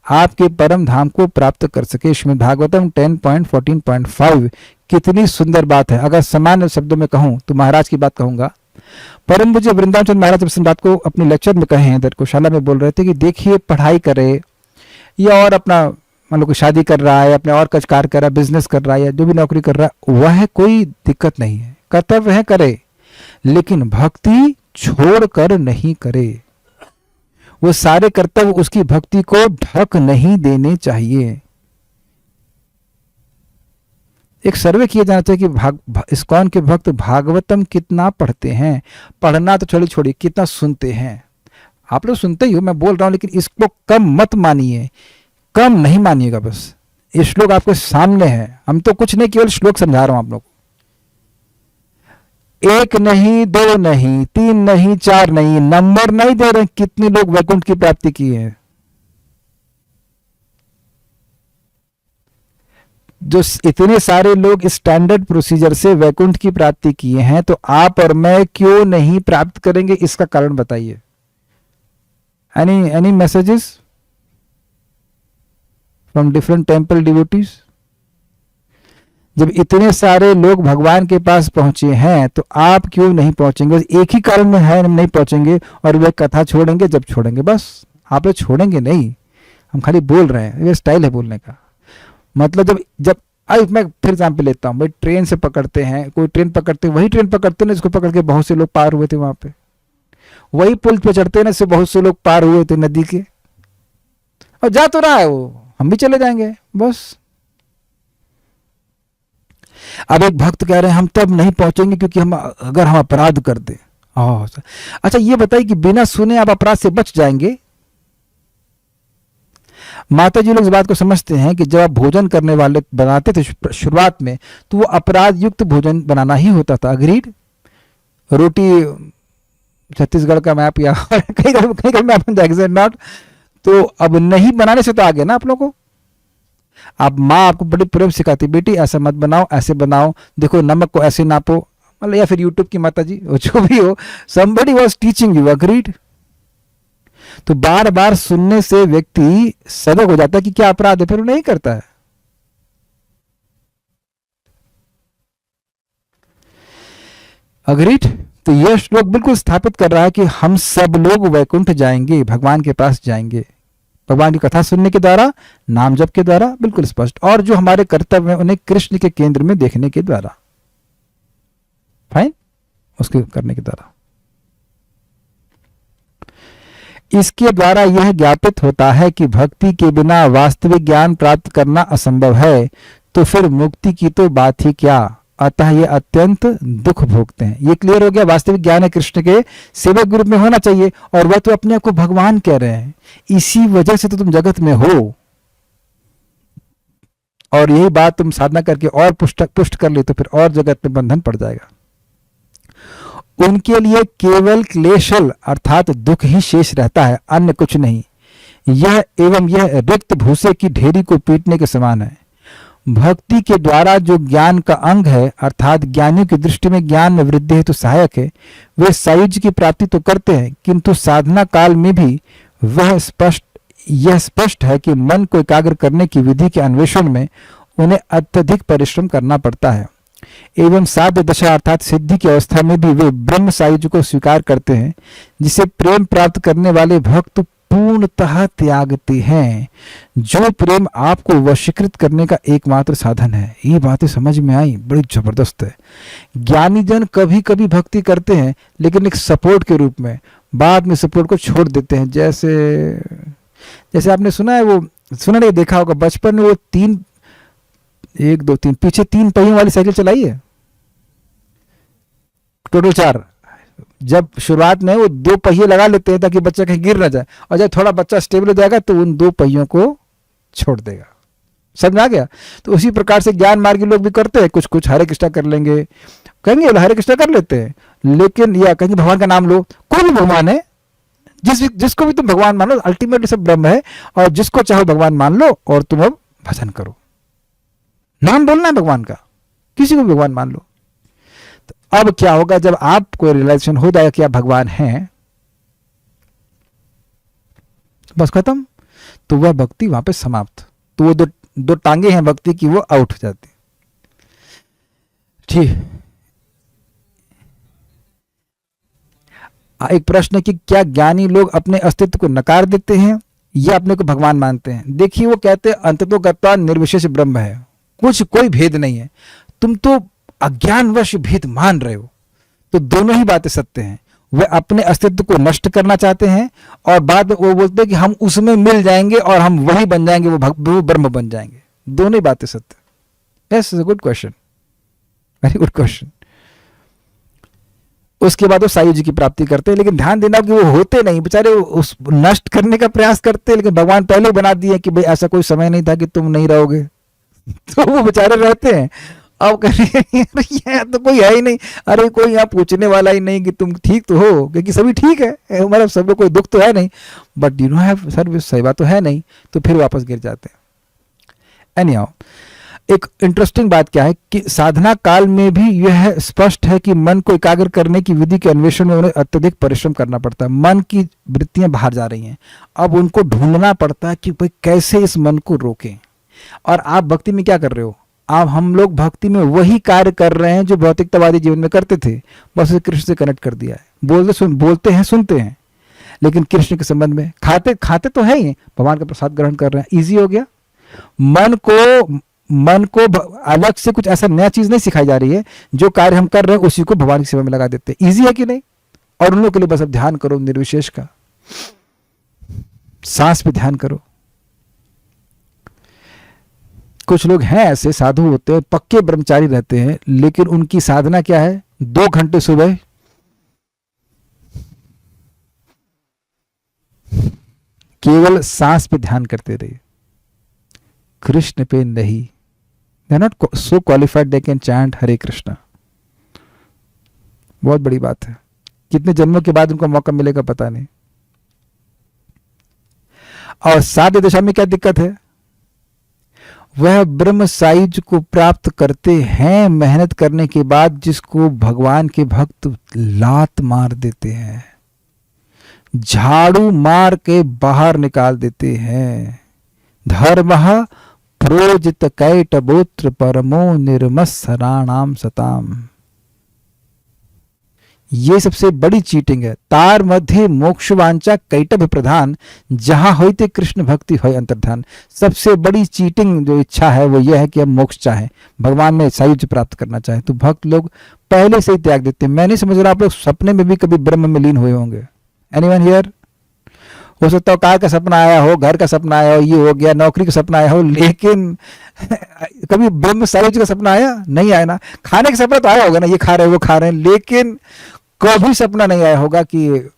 आपके परम धाम को प्राप्त कर सके। श्रीमद् भागवतम 10.14.5 कितनी सुंदर बात है। अगर सामान्य शब्दों में कहूं तो महाराज की बात कहूंगा। परम पूज्य वृंदावन चंद्र महाराज इस बात को अपने लेक्चर में कहे हैं, धर्मशाला में बोल रहे थे कि देखिए पढ़ाई करे या और अपना मान लो कि शादी कर रहा है, अपने और कुछ कार्य कर रहा है, बिजनेस कर रहा है या जो भी नौकरी कर रहा है, वह कोई दिक्कत नहीं है, कर्तव्य है करे, लेकिन भक्ति छोड़ कर नहीं करे। वो सारे कर्तव्य उसकी भक्ति को ढक नहीं देने चाहिए। एक सर्वे किया जाना चाहिए कि इस्कॉन के भक्त भागवतम कितना पढ़ते हैं। पढ़ना तो छोड़ी छोड़ी कितना सुनते हैं। आप लोग सुनते ही हो, मैं बोल रहा हूं, लेकिन इसको कम मत मानिए, कम नहीं मानिएगा। बस ये श्लोक आपके सामने है, हम तो कुछ नहीं, केवल श्लोक समझा रहा हूं आप लोग। एक नहीं, दो नहीं, तीन नहीं, चार नहीं, नंबर नहीं दे रहे कितने लोग वैकुंठ की प्राप्ति की है। जो इतने सारे लोग स्टैंडर्ड प्रोसीजर से वैकुंठ की प्राप्ति किए हैं, तो आप और मैं क्यों नहीं प्राप्त करेंगे? इसका कारण बताइए। Any messages from different temple devotees? जब इतने सारे लोग भगवान के पास पहुंचे हैं तो आप क्यों नहीं पहुंचेंगे? एक ही कारण में है, हम नहीं पहुंचेंगे और वे कथा छोड़ेंगे जब छोड़ेंगे। बस आप लोग छोड़ेंगे नहीं, हम खाली बोल रहे हैं, ये स्टाइल है बोलने का। मतलब जब अब मैं फिर एग्जाम्पल लेता हूँ, भाई ट्रेन से पकड़ते हैं, कोई ट्रेन पकड़ते, वही ट्रेन पकड़ते ना जिसको पकड़ के बहुत से लोग पार हुए थे वहां पे, वही पुल पे चढ़ते ना जिससे बहुत से लोग पार हुए थे नदी के, और जा तो रहा है वो, हम भी चले जाएंगे बस। अब एक भक्त कह रहे हैं हम तब नहीं पहुंचेंगे क्योंकि अगर हम अपराध कर दे। अच्छा ये बताइए कि बिना सुने आप अपराध से बच जाएंगे? माता जी लोग इस बात को समझते हैं कि जब आप भोजन करने वाले बनाते थे शुरुआत में, तो वो अपराध युक्त भोजन बनाना ही होता था। अग्रीड? रोटी छत्तीसगढ़ का मैप या कहीं मैप नॉट, तो अब नहीं बनाने से तो आगे ना आप लोगों को। अब माँ आपको बड़ी प्रेम सिखाती, बेटी ऐसा मत बनाओ, ऐसे बनाओ, देखो नमक को ऐसे नापो, मतलब या फिर यूट्यूब की माता जी जो भी हो, somebody was teaching you, agreed? तो बार बार सुनने से व्यक्ति सजग हो जाता है कि क्या अपराध है, फिर वो नहीं करता है। अग्रीड? तो यह श्लोक बिल्कुल स्थापित कर रहा है कि हम सब लोग वैकुंठ जाएंगे, भगवान के पास जाएंगे, भगवान की कथा सुनने के द्वारा, नाम जप के द्वारा, बिल्कुल स्पष्ट। और जो हमारे कर्तव्य हैं उन्हें कृष्ण के केंद्र में देखने के द्वारा, फाइन, उसके करने के द्वारा। इसके द्वारा यह ज्ञापित होता है कि भक्ति के बिना वास्तविक ज्ञान प्राप्त करना असंभव है, तो फिर मुक्ति की तो बात ही क्या, अतः ये अत्यंत दुख भोगते हैं। ये क्लियर हो गया, वास्तविक ज्ञान है कृष्ण के सेवक ग्रुप में होना चाहिए, और वह तो अपने आप को भगवान कह रहे हैं, इसी वजह से तो तुम जगत में हो। और यही बात तुम साधना करके और पुष्ट कर ले तो फिर और जगत में बंधन पड़ जाएगा। उनके लिए केवल क्लेशल अर्थात दुख ही शेष रहता है, अन्य कुछ नहीं। यह रिक्त भूसे की ढेरी को पीटने के समान है। भक्ति के द्वारा जो ज्ञान का अंग है, अर्थात ज्ञानियों की दृष्टि में ज्ञान में वृद्धि हेतु सहायक है, वे सायुज्य की प्राप्ति तो करते हैं, किंतु साधना काल में भी यह स्पष्ट है कि मन को एकाग्र करने की विधि के अन्वेषण में उन्हें अत्यधिक परिश्रम करना पड़ता है। एवं साध्य दशा अर्थात सिद्धि की अवस्था में भी वे ब्रह्म सायुज्य को स्वीकार करते हैं, जिसे प्रेम प्राप्त करने वाले भक्त पूर्णतः त्यागते हैं, जो प्रेम आपको वशीकृत करने का एकमात्र साधन है। ये बातें समझ में आई, बड़ी जबरदस्त है। ज्ञानी जन कभी कभी भक्ति करते हैं, लेकिन एक सपोर्ट के रूप में, बाद में सपोर्ट को छोड़ देते हैं। जैसे आपने सुना है, वो सुना नहीं, देखा होगा बचपन में, वो 1 2 3 पीछे 3 पहियों वाली साइकिल चलाई है, टोटल 4। जब शुरुआत में वो 2 पहिए लगा लेते हैं ताकि बच्चा कहीं गिर ना जाए, और जब थोड़ा बच्चा स्टेबल हो जाएगा तो उन 2 पहियों को छोड़ देगा। समझ में आ गया? तो उसी प्रकार से ज्ञान मार्गी लोग भी करते हैं, कुछ कुछ हरे कृष्णा कर लेंगे, कहेंगे हरे कृष्णा कर लेते हैं, लेकिन या कहेंगे भगवान का नाम लो। कोई भी भगवान है, जिसको भी तुम भगवान मानो, अल्टीमेटली सब ब्रह्म है, और जिसको चाहो भगवान मान लो और तुम अब भजन करो। नाम बोलना है भगवान का, किसी को भी भगवान मान लो। तो अब क्या होगा, जब आपको रियलाइजेशन हो जाएगा कि आप भगवान हैं, बस खत्म, तो वह भक्ति वहां पे समाप्त। तो वो दो टांगे हैं भक्ति की, वो आउट हो जाती। ठीक। एक प्रश्न है कि क्या ज्ञानी लोग अपने अस्तित्व को नकार देते हैं या अपने को भगवान मानते हैं? देखिए, वो कहते हैं अंततोगत्वा निर्विशेष ब्रह्म है, कोई भेद नहीं है। तुम तो अज्ञानवश भेद मान रहे हो। तो दोनों ही बातें सत्य हैं। वे अपने अस्तित्व को नष्ट करना चाहते हैं, और बाद में वो बोलते हैं कि हम उसमें मिल जाएंगे और हम वही बन जाएंगे, वो ब्रह्म बन जाएंगे। दोनों ही बातें सत्य। Yes, good question, very good question. उसके बाद वो सायुज्य की प्राप्ति करते हैं, लेकिन ध्यान देना कि वो होते नहीं, बेचारे उस नष्ट करने का प्रयास करते हैं, लेकिन भगवान पहले बना दिए कि भाई ऐसा कोई समय नहीं था कि तुम नहीं रहोगे। तो वो बेचारे रहते हैं। अब कह तो कोई है ही नहीं, अरे कोई यहाँ पूछने वाला ही नहीं कि तुम ठीक तो हो, क्योंकि सभी ठीक है, मतलब सब कोई दुख तो है नहीं, but you know have service, सेवा तो है नहीं, तो फिर वापस गिर जाते हैं। एनीहाउ, एक इंटरेस्टिंग बात क्या है कि साधना काल में भी यह स्पष्ट है कि मन को एकाग्र करने की विधि के अन्वेषण में उन्हें अत्यधिक परिश्रम करना पड़ता है। मन की वृत्तियां बाहर जा रही हैं, अब उनको ढूंढना पड़ता है कि भाई कैसे इस मन को रोकें। और आप भक्ति में क्या कर रहे हो? आप हम लोग भक्ति में वही कार्य कर रहे हैं जो भौतिकतावादी जीवन में करते थे, बस उसे कृष्ण से कनेक्ट कर दिया है। बोलते हैं, सुनते हैं, लेकिन कृष्ण के संबंध में खाते तो है ही, भगवान का प्रसाद ग्रहण कर रहे हैं, इजी हो गया। मन को अलग से कुछ ऐसा नया चीज नहीं सिखाई जा रही है, जो कार्य हम कर रहे हैं उसी को भगवान की सेवा में लगा देते हैं। इजी है कि नहीं? और उन लोगों के लिए बस अब ध्यान करो निर्विशेष का, सांस पे ध्यान करो। कुछ लोग हैं ऐसे, साधु होते हैं, पक्के ब्रह्मचारी रहते हैं, लेकिन उनकी साधना क्या है? 2 घंटे सुबह केवल सांस पे ध्यान करते रहिए, कृष्ण पे नहीं। They are not so qualified they can chant Hare Krishna. बहुत बड़ी बात है, कितने जन्मों के बाद उनको मौका मिलेगा पता नहीं। और साध्य दशा में क्या दिक्कत है? वह ब्रह्म सायुज्य को प्राप्त करते हैं मेहनत करने के बाद, जिसको भगवान के भक्त लात मार देते हैं, झाड़ू मार के बाहर निकाल देते हैं। धर्मः प्रोजित कैटबोत्र परमो निर्मत्सराणाम सताम। ये सबसे बड़ी चीटिंग है। तार मध्य मोक्षवांचा कैटभ प्रधान, जहां होते कृष्ण भक्ति होय अंतर्धान। सबसे बड़ी चीटिंग जो इच्छा है वो ये है कि हम मोक्ष चाहें, भगवान में सायुज्य प्राप्त करना चाहें, तो भक्त लोग पहले से ही त्याग देते हैं। मैं नहीं समझ रहा आप लोग सपने में भी कभी ब्रह्म में लीन हुए होंगे? Anyone here? हो सकता हो कार का सपना आया हो, घर का सपना आया हो, ये हो गया, नौकरी का सपना आया हो, लेकिन कभी ब्रह्म सायुज्य का सपना आया? नहीं आया ना। खाने का सपना तो आया होगा ना, ये खा रहे हैं वो खा रहे हैं, लेकिन कभी सपना नहीं आया होगा कि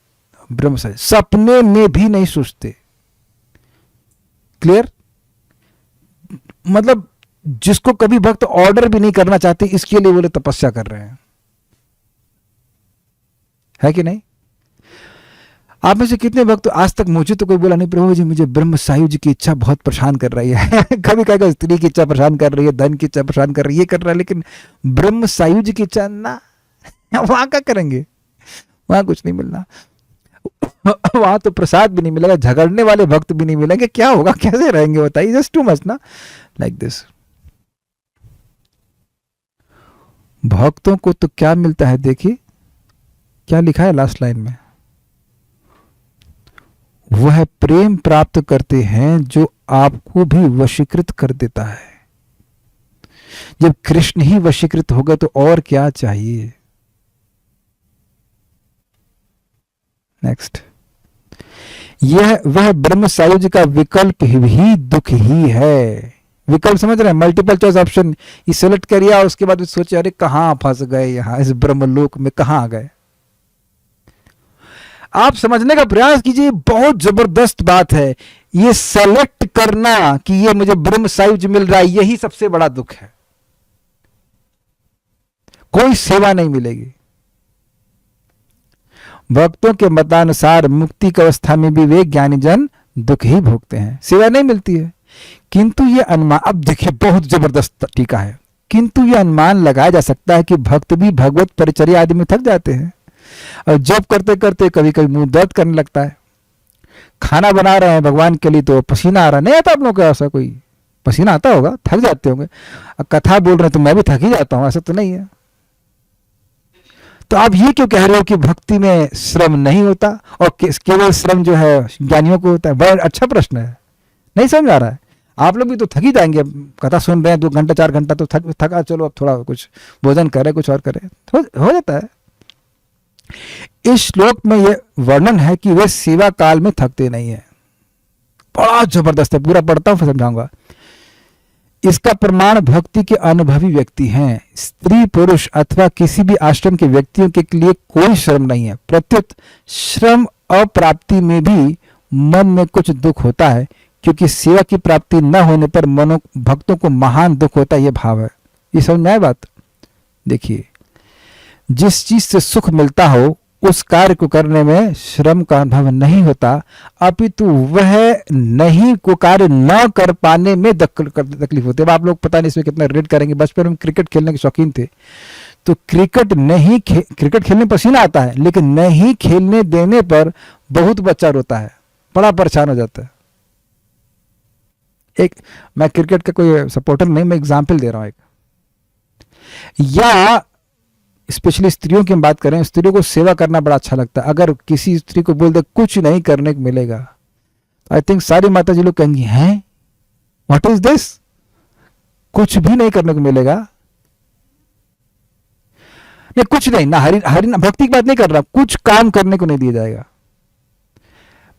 ब्रह्म सायुज्य। सपने में भी नहीं सोचते। क्लियर? मतलब जिसको कभी भक्त ऑर्डर भी नहीं करना चाहते, इसके लिए वो लोग तपस्या कर रहे हैं, है कि नहीं? आप में से कितने भक्त आज तक मुझे तो कोई बोला नहीं, प्रभु जी मुझे ब्रह्म सायुज्य की इच्छा बहुत परेशान कर रही है। कभी कहेगा स्त्री की इच्छा परेशान कर रही है, धन की इच्छा परेशान कर रही है, ये कर रहा है, लेकिन ब्रह्म सायुज्य की इच्छा ना। वहां क्या करेंगे? वहां कुछ नहीं मिलना, वहां तो प्रसाद भी नहीं मिलेगा, झगड़ने वाले भक्त भी नहीं मिलेंगे, क्या होगा, कैसे रहेंगे बताइए? जस्ट टू मच ना, लाइक दिस। भक्तों को तो क्या मिलता है, देखिए क्या लिखा है लास्ट लाइन में, वह प्रेम प्राप्त करते हैं जो आपको भी वशीकृत कर देता है। जब कृष्ण ही वशीकृत हो गए तो और क्या चाहिए। नेक्स्ट, यह वह ब्रह्म सायुज्य का विकल्प ही दुख ही है। विकल्प समझ रहे हैं, मल्टीपल चॉइस ऑप्शन, ये सेलेक्ट करिए और उसके बाद सोचे अरे कहां फंस गए, यहां इस ब्रह्मलोक में कहां आ गए। आप समझने का प्रयास कीजिए, बहुत जबरदस्त बात है। ये सेलेक्ट करना कि ये मुझे ब्रह्म सायुज्य मिल रहा है, यही सबसे बड़ा दुख है। कोई सेवा नहीं मिलेगी। भक्तों के मतानुसार मुक्ति की अवस्था में भी वे ज्ञानी जन दुख ही भोगते हैं, सेवा नहीं मिलती है। किंतु यह अनुमान, अब देखिए बहुत जबरदस्त टीका है, किंतु यह अनुमान लगाया जा सकता है कि भक्त भी भगवत परिचर्या आदि में थक जाते हैं और जब करते करते कभी कभी मुंह दर्द करने लगता है। खाना बना रहे हैं भगवान के लिए तो पसीना आ रहा, नहीं आता आप लोगों को ऐसा, कोई पसीना आता होगा, थक जाते होंगे। कथा बोल रहे हैं तो मैं भी थक ही जाता हूं, ऐसा तो नहीं है। तो आप ये क्यों कह रहे हो कि भक्ति में श्रम नहीं होता और केवल श्रम जो है ज्ञानियों को होता है? बड़ा अच्छा प्रश्न है, नहीं समझ आ रहा है। आप लोग भी तो थक ही जाएंगे, कथा सुन रहे हैं 2 घंटा 4 घंटा तो थका, चलो अब थोड़ा कुछ भोजन करें, कुछ और करें, हो जाता है। इस श्लोक में यह वर्णन है कि वे सेवा काल में थकते नहीं है। बड़ा जबरदस्त है, पूरा पढ़ता हूं फिर समझाऊंगा। इसका प्रमाण भक्ति के अनुभवी व्यक्ति हैं। स्त्री पुरुष अथवा किसी भी आश्रम के व्यक्तियों के लिए कोई श्रम नहीं है। प्रत्युत श्रम अप्राप्ति में भी मन में कुछ दुख होता है, क्योंकि सेवा की प्राप्ति न होने पर भक्तों को महान दुख होता है, यह भाव है। ये समझ में आए बात? देखिए, जिस चीज से सुख मिलता हो उस कार्य को करने में श्रम का अनुभव नहीं होता, अपितु वह नहीं को कार्य न कर पाने में तकलीफ होती है। आप लोग पता नहीं इसमें कितना रिलेट करेंगे। बचपन में क्रिकेट खेलने के शौकीन थे, तो क्रिकेट खेलने में पसीना आता है, लेकिन नहीं खेलने देने पर बहुत बच्चा रोता है, बड़ा परेशान हो जाता है। मैं क्रिकेट का कोई सपोर्टर नहीं, मैं एग्जाम्पल दे रहा हूं एक। या स्पेशली स्त्रियों की हम बात करें, स्त्रियों को सेवा करना बड़ा अच्छा लगता है। अगर किसी स्त्री को बोल दे कुछ नहीं करने को मिलेगा, आई थिंक सारी माता जी लोग कहेंगी हैं व्हाट इज दिस, कुछ भी नहीं करने को मिलेगा। नहीं, कुछ नहीं ना, हरि ना, भक्ति की बात नहीं कर रहा, कुछ काम करने को नहीं दिया जाएगा।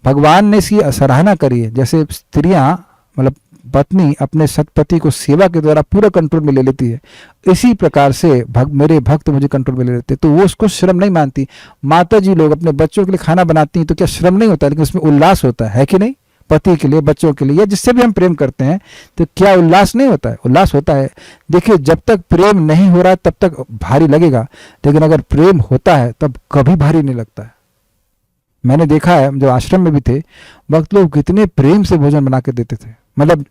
भगवान ने इसकी सराहना करी है। जैसे स्त्रियां मतलब पत्नी अपने सतपति को सेवा के द्वारा पूरा कंट्रोल में ले लेती है, इसी प्रकार से मेरे भक्त मुझे कंट्रोल में ले लेते हैं, तो वो उसको श्रम नहीं मानती। माता जी लोग अपने बच्चों के लिए खाना बनाती हैं तो क्या श्रम नहीं होता, लेकिन उसमें उल्लास होता है कि नहीं? पति के लिए, बच्चों के लिए, या जिससे भी हम प्रेम करते हैं, तो क्या उल्लास नहीं होता है? उल्लास होता है। देखिए, जब तक प्रेम नहीं हो रहा तब तक भारी लगेगा, लेकिन अगर प्रेम होता है तब कभी भारी नहीं लगता है। मैंने देखा है, जब आश्रम में भी थे, भक्त लोग कितने प्रेम से भोजन बना के देते थे। मतलब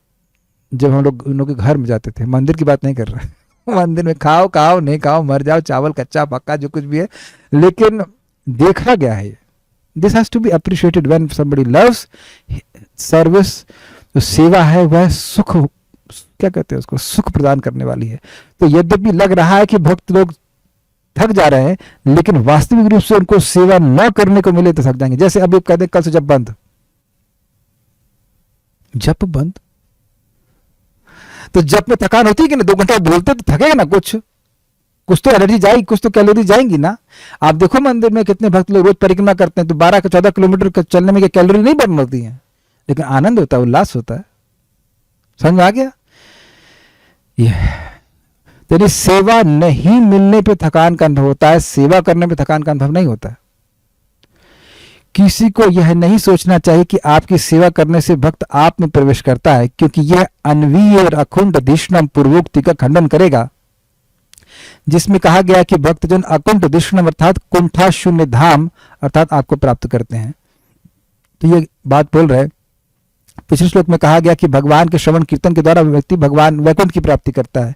जब हम लोग उन लोगों के घर में जाते थे, मंदिर की बात नहीं कर रहे मंदिर में खाओ खाओ नहीं खाओ मर जाओ, चावल कच्चा पक्का जो कुछ भी है, लेकिन देखा गया है this has to be appreciated when somebody loves service. जो सेवा है वह सुख, क्या कहते हैं उसको, सुख प्रदान करने वाली है। तो यद्यपि लग रहा है कि भक्त लोग थक जा रहे हैं, लेकिन वास्तविक रूप से उनको सेवा न करने को मिले तो थक जाएंगे। जैसे अभी कहते हैं कल से जब बंद, तो जब में थकान होती है कि ना, 2 घंटा बोलते तो थकेगा ना, कुछ तो एनर्जी जाएगी, कुछ तो कैलोरी जाएंगी ना। आप देखो मंदिर में कितने भक्त लोग रोज परिक्रमा करते हैं, तो 12 से 14 किलोमीटर चलने में कैलोरी नहीं बर्न होती है, लेकिन आनंद होता है, उल्लास होता है। समझ में आ गया? तेरी सेवा नहीं मिलने पे थकान का अनुभव होता है, सेवा करने पे थकान का अनुभव नहीं होता है। किसी को यह नहीं सोचना चाहिए कि आपकी सेवा करने से भक्त आप में प्रवेश करता है, क्योंकि यह अन्वीय और अकुंठ अधिष्णम पूर्वोक्ति का खंडन करेगा, जिसमें कहा गया कि भक्तजन अकुंठ अधिष्णम अर्थात कुंठा शून्य धाम अर्थात आपको प्राप्त करते हैं। तो ये बात बोल रहे, पिछले श्लोक में कहा गया कि भगवान के श्रवण कीर्तन के द्वारा व्यक्ति भगवान वैकुंठ की प्राप्ति करता है,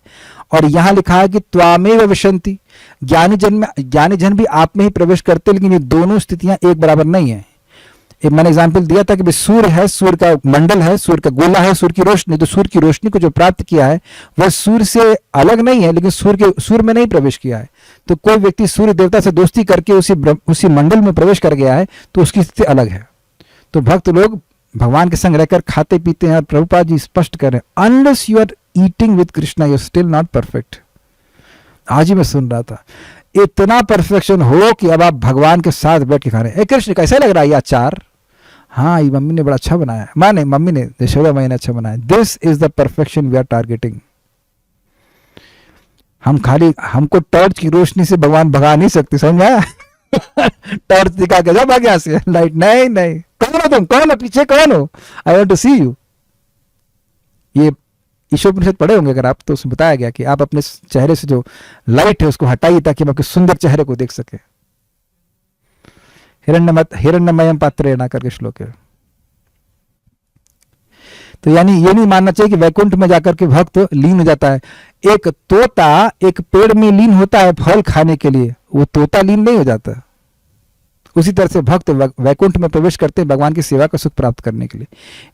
और यहां लिखा है कि त्वामेव विशन्ति, ज्ञानी जन भी आप में ही प्रवेश करते, लेकिन ये दोनों स्थितियां एक बराबर नहीं है। मैंने एग्जाम्पल दिया था कि भाई सूर्य है, सूर्य का मंडल है, सूर्य का गोला है, सूर्य की रोशनी, तो सूर्य की रोशनी को जो प्राप्त किया है वह सूर्य से अलग नहीं है, लेकिन सूर्य में नहीं प्रवेश किया है। तो कोई व्यक्ति सूर्य देवता से दोस्ती करके उसी मंडल में प्रवेश कर गया है तो उसकी स्थिति अलग है। तो भक्त लोग भगवान के संग रहकर खाते पीते हैं, और प्रभुपाद जी स्पष्ट कर रहे हैं, unless you are eating with Krishna you are still not perfect. आज ही मैं सुन रहा था, इतना परफेक्शन हो कि अब आप भगवान के साथ बैठ के खा रहे हैं। कृष्ण कैसा लग रहा है ये अचार? हाँ, ये मम्मी ने बड़ा अच्छा बनाया है। माँ ने, मम्मी ने, यशोदा माई ने अच्छा बनाया। This is the perfection we are targeting. हम खाली, हमको टॉर्च की रोशनी से भगवान भगा नहीं सकते, समझ आया? टॉर्च दिखा के जब आगे से लाइट, नहीं नहीं, कौन हो तुम, कौन हो पीछे, कौन हो, I want to see you. ये ईशोपनिषद पढ़े होंगे अगर आप, तो उसमें बताया गया कि आप अपने चेहरे से जो लाइट है उसको हटाइए ताकि हम आपके सुंदर चेहरे को देख सके। हिरण्यमयम पात्रे ना करके श्लोक है। तो यानी ये नहीं मानना चाहिए कि वैकुंठ में जाकर के भक्त लीन हो जाता है। एक तोता एक पेड़ में लीन होता है फल खाने के लिए, वो तोता लीन नहीं हो जाता। उसी तरह से भक्त वैकुंठ में प्रवेश करते हैं भगवान की सेवा का सुख प्राप्त करने के लिए।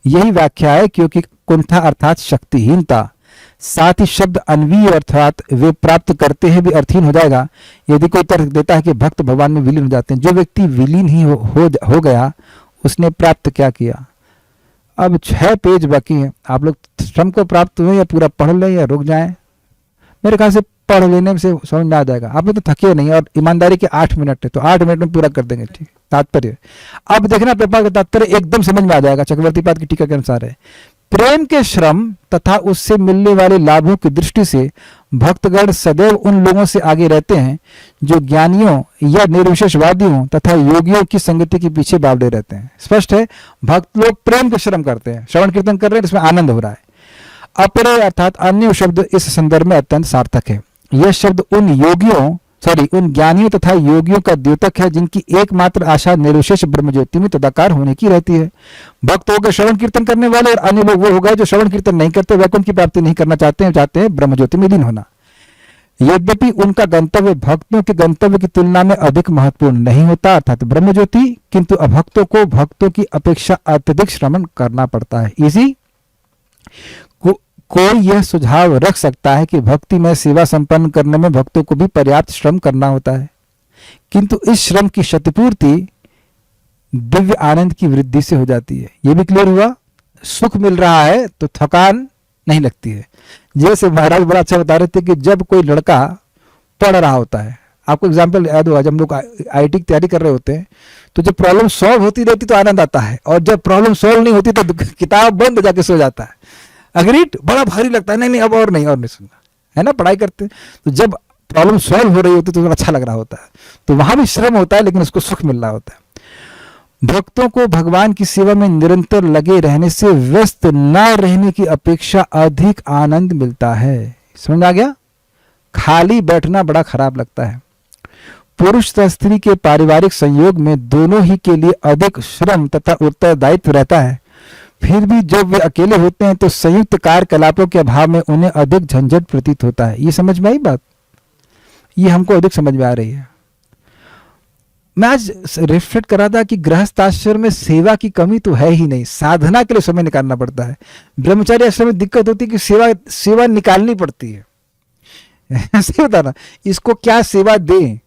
यही व्याख्या है, क्योंकि कुंठा अर्थात शक्तिहीनता, साथ ही शब्द अन्वीय अर्थात वे प्राप्त करते हैं भी अर्थहीन हो जाएगा यदि कोई तर्क देता है कि भक्त भगवान में विलीन हो जाते हैं। जो व्यक्ति विलीन ही हो गया उसने प्राप्त क्या किया? अब 6 पेज बाकी हैं, आप लोग श्रम को प्राप्त हुए या पूरा पढ़ लें या रुक जाएं? मेरे ख्याल से पढ़ लेने से समझ में आ जाएगा। आप लोग तो थके नहीं, और ईमानदारी के 8 मिनट है तो 8 मिनट में पूरा कर देंगे। ठीक, तात्पर्य अब देखना, प्रभुपाद का तात्पर्य एकदम समझ में आ जाएगा। चक्रवर्ती पाद की टीका के अनुसार है, प्रेम के श्रम तथा उससे मिलने वाले लाभों की दृष्टि से भक्तगण सदैव उन लोगों से आगे रहते हैं जो ज्ञानियों या निर्विशेषवादियों तथा योगियों की संगति के पीछे बावड़े रहते हैं। स्पष्ट है, भक्त लोग प्रेम के श्रम करते हैं, श्रवण कीर्तन कर रहे हैं, इसमें आनंद हो रहा है। अपरे अर्थात अन्य शब्द इस संदर्भ में अत्यंत सार्थक है। यह शब्द उन ज्ञानियों तथा योगियों का द्योतक है जिनकी एकमात्र आशा निर्विशेष ब्रह्म ज्योति में तदाकार होने की रहती है। भक्त हो गए श्रवण कीर्तन करने वाले, और अन्य लोग वो हो गए जो श्रवण कीर्तन नहीं करते, वैकुंठ की प्राप्ति नहीं करना चाहते हैं ब्रह्म ज्योति में लीन होना। यद्यपि उनका गंतव्य भक्तों के गंतव्य की तुलना में अधिक महत्वपूर्ण नहीं होता अर्थात ब्रह्म ज्योति, किंतु अभक्तों को भक्तों की अपेक्षा अत्यधिक श्रवण करना पड़ता है। इसी कोई यह सुझाव रख सकता है कि भक्ति में सेवा संपन्न करने में भक्तों को भी पर्याप्त श्रम करना होता है, किंतु इस श्रम की क्षतिपूर्ति दिव्य आनंद की वृद्धि से हो जाती है। यह भी क्लियर हुआ, सुख मिल रहा है तो थकान नहीं लगती है। जैसे महाराज बड़ा अच्छा बता रहे थे कि जब कोई लड़का पढ़ रहा होता है, आपको एग्जाम्पल याद होगा, जब हम लोग आईटी की तैयारी कर रहे होते हैं तो जब प्रॉब्लम सॉल्व होती रहती तो आनंद आता है, और जब प्रॉब्लम सॉल्व नहीं होती तो किताब बंद जाके सो जाता है। अग्रीड, बड़ा भारी लगता है, नहीं अब और नहीं सुनना है ना, पढ़ाई करते हैं तो जब प्रॉब्लम सॉल्व हो रही होती तो अच्छा लग रहा होता है, तो वहां भी श्रम होता है लेकिन उसको सुख मिल रहा होता है। भक्तों को भगवान की सेवा में निरंतर लगे रहने से व्यस्त न रहने की अपेक्षा अधिक आनंद मिलता है। समझ आ गया? खाली बैठना बड़ा खराब लगता है। पुरुष तथा स्त्री के पारिवारिक संयोग में दोनों ही के लिए अधिक श्रम तथा उत्तरदायित्व रहता है, फिर भी जब वे अकेले होते हैं तो संयुक्त कार्यकलापों के अभाव में उन्हें अधिक झंझट प्रतीत होता है। ये समझ में आई बात? ये हमको अधिक समझ में आ रही है। मैं आज रिफ्लेक्ट कर रहा था कि गृहस्थ आश्रम में सेवा की कमी तो है ही नहीं, साधना के लिए समय निकालना पड़ता है। ब्रह्मचारी आश्रम में दिक्कत होती है कि सेवा निकालनी पड़ती है। ऐसे होता ना, इसको क्या सेवा दें,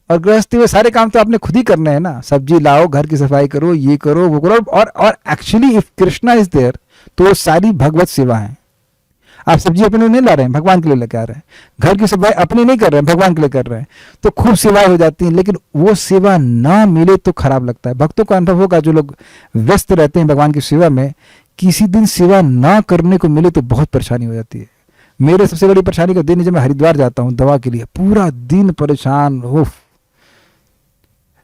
और गृहस्थी में सारे काम तो आपने खुद ही करने हैं ना, सब्जी लाओ, घर की सफाई करो, ये करो, वो करो, और actually if Krishna is there तो वो सारी भगवत सेवा है। आप सब्जी अपने नहीं ला रहे हैं, भगवान के लिए लेकर आ रहे हैं, घर की सफाई अपनी नहीं कर रहे हैं, भगवान के लिए कर रहे हैं, तो खूब सेवाएं हो जाती हैं। लेकिन वो सेवा ना मिले तो खराब लगता है। भक्तों का अनुभव होगा, जो लोग व्यस्त रहते हैं भगवान की सेवा में, किसी दिन सेवा ना करने को मिले तो बहुत परेशानी हो जाती है। मेरे सबसे बड़ी परेशानी का दिन जब मैं हरिद्वार जाता हूँ दवा के लिए, पूरा दिन परेशान हो,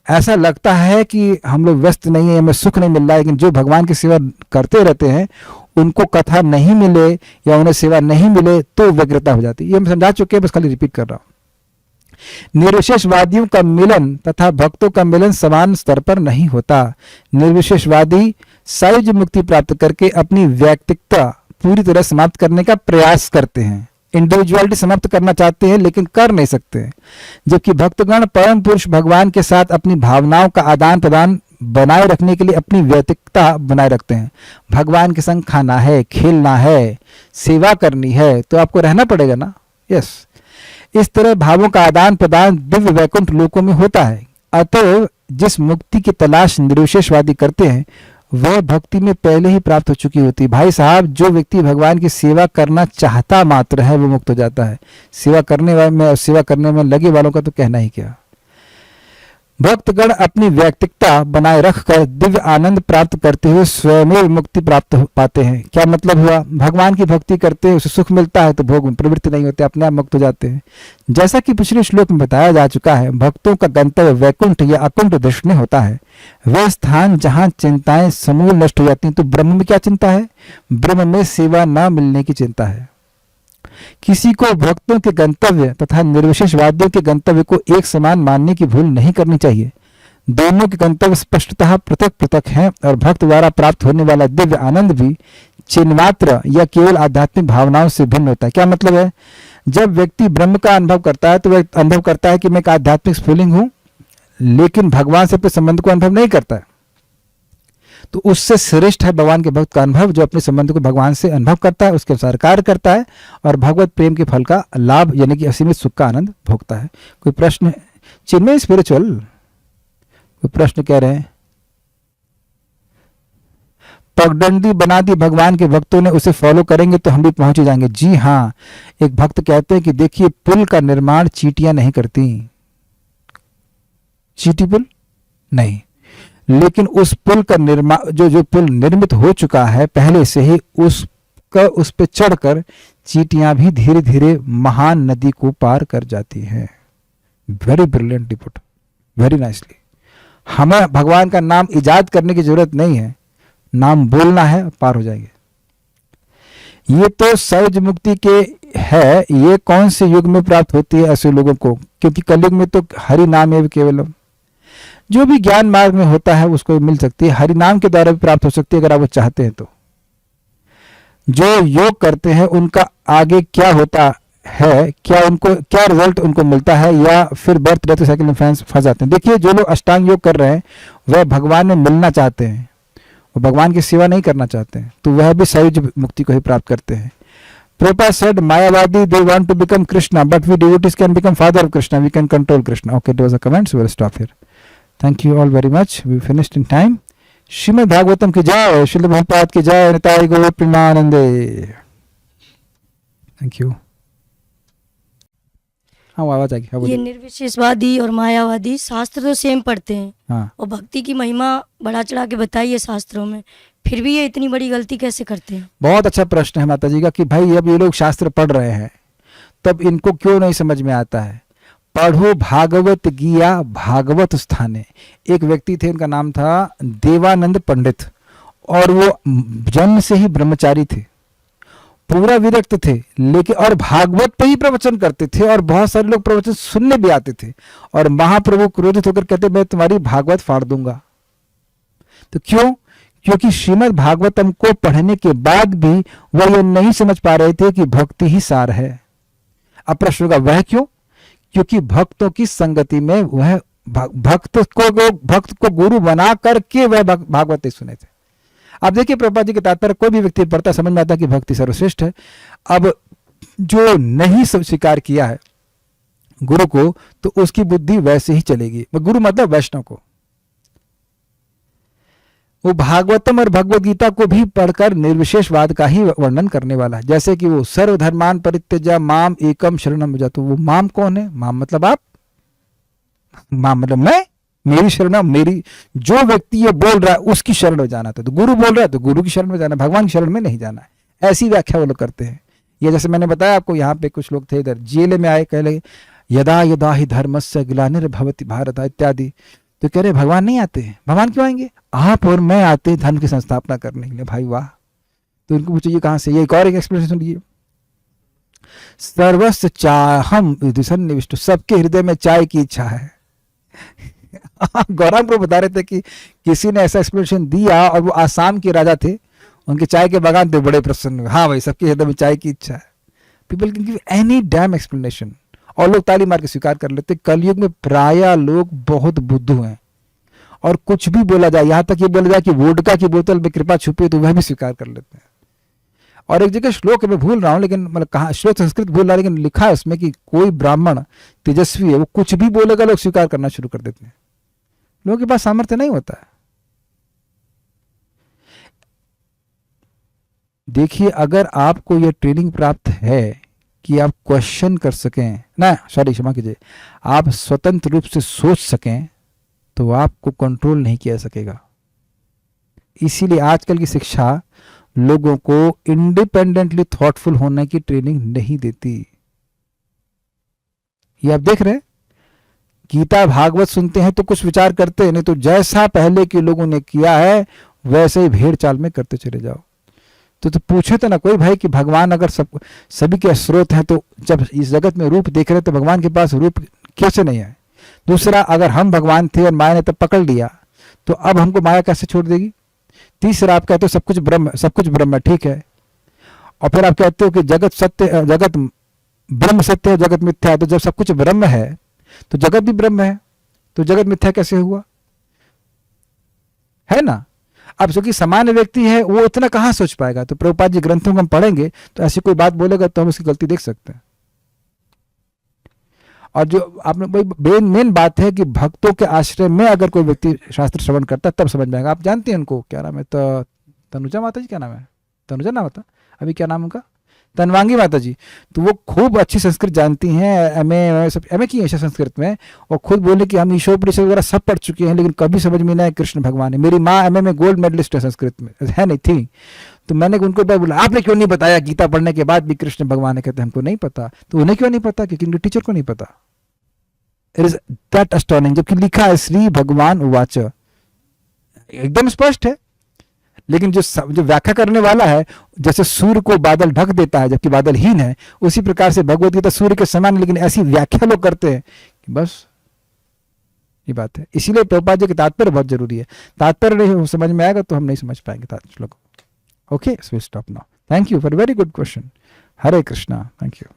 ऐसा लगता है कि हम लोग व्यस्त नहीं है, हमें सुख नहीं मिल रहा है। लेकिन जो भगवान की सेवा करते रहते हैं उनको कथा नहीं मिले या उन्हें सेवा नहीं मिले तो व्यग्रता हो जाती है। ये हम समझा चुके हैं, बस खाली रिपीट कर रहा हूं। निर्विशेषवादियों का मिलन तथा भक्तों का मिलन समान स्तर पर नहीं होता। निर्विशेषवादी सहज मुक्ति प्राप्त करके अपनी व्यक्तिगता पूरी तरह समाप्त करने का प्रयास करते हैं, इंडिविजुअलिटी समाप्त करना चाहते हैं लेकिन कर नहीं सकते, जबकि भक्तगण परम पुरुष भगवान के साथ अपनी भावनाओं का आदान प्रदान बनाए रखने के लिए अपनी व्यतिकता बनाए रखते हैं। भगवान के संग खाना है, खेलना है, सेवा करनी है, तो आपको रहना पड़ेगा ना। यस, इस तरह भावों का आदान प्रदान दिव्य वैकुंठ लोकों में होता है। अतः जिस मुक्ति की तलाश निर्विशेषवादी करते हैं वह भक्ति में पहले ही प्राप्त हो चुकी होती है। भाई साहब, जो व्यक्ति भगवान की सेवा करना चाहता मात्र है वो मुक्त हो जाता है। सेवा करने में लगे वालों का तो कहना ही क्या। भक्तगण अपनी व्यक्तिकता बनाए रखकर दिव्य आनंद प्राप्त करते हुए स्वयं मुक्ति प्राप्त पाते हैं। क्या मतलब हुआ? भगवान की भक्ति करते हैं, उसे सुख मिलता है तो भोग में प्रवृत्ति नहीं होते, अपने आप मुक्त हो जाते हैं। जैसा कि पिछले श्लोक में बताया जा चुका है, भक्तों का गंतव्य वैकुंठ या अकुंठ दृष्टि होता है, वह स्थान जहाँ चिंताएं समूल नष्ट हो जाती हैं। तो ब्रह्म में क्या चिंता है? ब्रह्म में सेवा न मिलने की चिंता है। किसी को भक्तों के गंतव्य तथा निर्विशेषवादियों के गंतव्य को एक समान मानने की भूल नहीं करनी चाहिए। दोनों के गंतव्य स्पष्टतः पृथक पृथक हैं और भक्त द्वारा प्राप्त होने वाला दिव्य आनंद भी चिन्मात्र या केवल आध्यात्मिक भावनाओं से भिन्न होता है। क्या मतलब है? जब व्यक्ति ब्रह्म का अनुभव करता है तो वह अनुभव करता है कि मैं एक आध्यात्मिक स्फुलिंग हूं, लेकिन भगवान से अपने संबंध को अनुभव नहीं करता है। तो उससे श्रेष्ठ है भगवान के भक्त का अनुभव जो अपने संबंध को भगवान से अनुभव करता है, उसके अनुसार कार्य करता है और भगवत प्रेम के फल का लाभ यानी कि असीमित सुख का आनंद भोगता है। कोई प्रश्न? चिन्मय स्पिरिचुअल कोई प्रश्न कह रहे हैं? पगडंडी बना दी भगवान के भक्तों ने, उसे फॉलो करेंगे तो हम भी पहुंच ही जाएंगे। जी हाँ, एक भक्त कहते हैं कि देखिए पुल का निर्माण चींटियां नहीं करती। चींटी पुल नहीं, लेकिन उस पुल का निर्माण जो पुल निर्मित हो चुका है पहले से ही, उस पे चढ़कर चींटियां भी धीरे धीरे महान नदी को पार कर जाती हैं। Very brilliantly put, very nicely. हमें भगवान का नाम इजाद करने की जरूरत नहीं है, नाम बोलना है, पार हो जाएंगे। ये तो सहज मुक्ति के है, ये कौन से युग में प्राप्त होती है ऐसे लोगों को? क्योंकि कलयुग में तो हरि नाम एवं केवलम, जो भी ज्ञान मार्ग में होता है उसको मिल सकती है, हरि नाम के द्वारा भी प्राप्त हो सकती है अगर आप वो चाहते हैं तो। जो योग करते हैं उनका आगे क्या होता है, क्या रिजल्ट उनको मिलता है, या फिर बर्थ डेथ साइकिल में फंस जाते हैं? देखिए, जो लोग अष्टांग योग कर रहे हैं वह भगवान में मिलना चाहते हैं, वो भगवान की सेवा नहीं करना चाहते हैं, तो वह भी सहज मुक्ति को ही प्राप्त करते हैं। Prabhupada said, Mayavadi, they want to become Krishna, but we devotees can become father of Krishna, we can control Krishna. Okay, there was a comment, so we'll stop here. Thank you all very much. We finished in time. Shrimad Bhagavatam की जय, श्रील प्रभुपाद की जय, निताई गौर प्रेमानंदे। Thank you. हाँ, आवाज आ गई। ये निर्विशेषवादी और मायावादी शास्त्र तो सेम पढ़ते हैं, हाँ, और भक्ति की महिमा बढ़ा चढ़ा के बताई है शास्त्रों में, फिर भी ये इतनी बड़ी गलती कैसे करते हैं? बहुत अच्छा प्रश्न है माता जी का कि भाई अब ये लोग शास्त्र पढ़ रहे हैं तब इनको क्यों नहीं समझ में आता है। पढ़ो भागवत गीया भागवत स्थाने। एक व्यक्ति थे, उनका नाम था देवानंद पंडित, और वो जन्म से ही ब्रह्मचारी थे, पूरा विरक्त थे, लेकिन और भागवत पे ही प्रवचन करते थे और बहुत सारे लोग प्रवचन सुनने भी आते थे, और महाप्रभु क्रोधित होकर कहते मैं तुम्हारी भागवत फाड़ दूंगा। तो क्यों? क्योंकि श्रीमद् भागवतम को पढ़ने के बाद भी वह ये नहीं समझ पा रहे थे कि भक्ति ही सार है। अब प्रश्न होगा वह क्यों? क्योंकि भक्तों की संगति में वह भक्त को गुरु बना करके वह भागवत सुने थे। अब देखिए, प्रभुपाद जी के तात्पर्य कोई भी व्यक्ति पढ़ता समझ में आता कि भक्ति सर्वश्रेष्ठ है। अब जो नहीं स्वीकार किया है गुरु को, तो उसकी बुद्धि वैसे ही चलेगी। गुरु मतलब वैष्णव को। वो भागवतम और भगवद गीता को भी पढ़कर निर्विशेषवाद का ही वर्णन करने वाला है। जैसे कि वो सर्वधर्मान परित्यज्य माम एकम शरणम व्रज। तो वो माम कौन है? माम मतलब आप, माम मतलब मैं, मेरी शरण, मेरी जो व्यक्ति ये बोल रहा है उसकी शरण में जाना था। तो गुरु बोल रहा है तो गुरु की शरण में जाना, भगवान की शरण में नहीं जाना है। ऐसी व्याख्या वो लोग करते हैं। ये जैसे मैंने बताया आपको, यहाँ पे कुछ लोग थे इधर जेल में आए, कह लगे यदा यदा ही धर्मस्य ग्लानिर्भवति भारत इत्यादि। तो कह रहे भगवान नहीं आते हैं। भगवान क्यों आएंगे? आप और मैं आते हैं धर्म की संस्थापना करने के लिए। भाई वाह! तो इनको पूछो ये कहां से? ये एक और एक एक्सप्लेनेशन सुनिए। सर्वस्व चाहम विष्णु, सबके हृदय में चाय की इच्छा है। गौरांग प्रभु बता रहे थे कि किसी ने ऐसा एक्सप्लेनेशन दिया और वो आसाम के राजा थे, उनके चाय के बागान थे, बड़े प्रसन्न हुए। हाँ भाई, सबके हृदय में चाय की इच्छा है। People can give any damn explanation और लोग ताली मार के स्वीकार कर लेते। कलयुग में प्राय लोग बहुत बुद्धू हैं और कुछ भी बोला जाए, यहां तक ये बोला जाए कि वोडका की बोतल में कृपा छुपी है तो वह भी स्वीकार कर लेते हैं। और एक जगह श्लोक है, मैं भूल रहा हूं लेकिन मतलब कहा श्लोक संस्कृत भूल रहा, लेकिन लिखा है उसमें कि कोई ब्राह्मण तेजस्वी है, वो कुछ भी बोलेगा लोग स्वीकार करना शुरू कर देते हैं। लोगों के पास सामर्थ्य नहीं होता है। देखिए, अगर आपको यह ट्रेनिंग प्राप्त है कि आप क्वेश्चन कर सकें ना, सॉरी क्षमा कीजिए, आप स्वतंत्र रूप से सोच सकें, तो आपको कंट्रोल नहीं किया जा सकेगा। इसीलिए आजकल की शिक्षा लोगों को इंडिपेंडेंटली थॉटफुल होने की ट्रेनिंग नहीं देती। ये आप देख रहे हैं, गीता भागवत सुनते हैं तो कुछ विचार करते हैं, नहीं तो जैसा पहले के लोगों ने किया है वैसे ही भेड़ चाल में करते चले जाओ। तो पूछे तो ना कोई भाई कि भगवान अगर सभी के स्रोत हैं, तो जब इस जगत में रूप देख रहे हैं तो भगवान के पास रूप कैसे नहीं है? दूसरा, अगर हम भगवान थे और माया ने तब पकड़ लिया तो अब हमको माया कैसे छोड़ देगी? तीसरा, आप कहते हो सब कुछ ब्रह्म है, ठीक है, और फिर आप कहते हो कि जगत सत्य, जगत ब्रह्म सत्य है, जगत मिथ्या है। तो जब सब कुछ ब्रह्म है तो जगत भी ब्रह्म है, तो जगत मिथ्या कैसे हुआ? है ना? अब जो कि सामान्य व्यक्ति है वो इतना कहां सोच पाएगा? तो प्रभुपाद जी ग्रंथों को हम पढ़ेंगे तो ऐसी कोई बात बोलेगा तो हम उसकी गलती देख सकते हैं। और जो आपने मेन बात है कि भक्तों के आश्रय में अगर कोई व्यक्ति शास्त्र श्रवण करता है तब समझ में आएगा। आप जानते हैं उनको, क्या नाम है, तो तनुजा माता जी, क्या नाम है, तनुजा नाम था, अभी क्या नाम उनका, तनवांगी माता जी। तो वो खूब अच्छी संस्कृत जानती हैं, एमए की है संस्कृत में, और खुद बोले कि हम ईशोपनिषद वगैरह सब पढ़ चुके हैं लेकिन कभी समझ में नहीं आया कृष्ण भगवान है। मेरी माँ एमए में गोल्ड मेडलिस्ट है संस्कृत में, है नहीं थी। तो मैंने उनको बोला आपने क्यों नहीं बताया गीता पढ़ने के बाद भी कृष्ण भगवान है? कहते हमको नहीं पता। तो उन्हें क्यों नहीं पता? क्योंकि उनके टीचर को नहीं पता। It is that astonishing. जबकि लिखा है श्री भगवान उवाच, एकदम स्पष्ट है। लेकिन जो व्याख्या करने वाला है, जैसे सूर्य को बादल ढक देता है जबकि बादल हीन है, उसी प्रकार से भगवत गीता सूर्य के समान, लेकिन ऐसी व्याख्या लोग करते हैं कि बस ये बात है। इसीलिए प्रभुपाद जी के तात्पर्य बहुत जरूरी है। तात्पर्य नहीं समझ में आएगा तो हम नहीं समझ पाएंगे श्लोक। Okay, so stop now. Thank you for very good question. Hare Krishna. Thank you.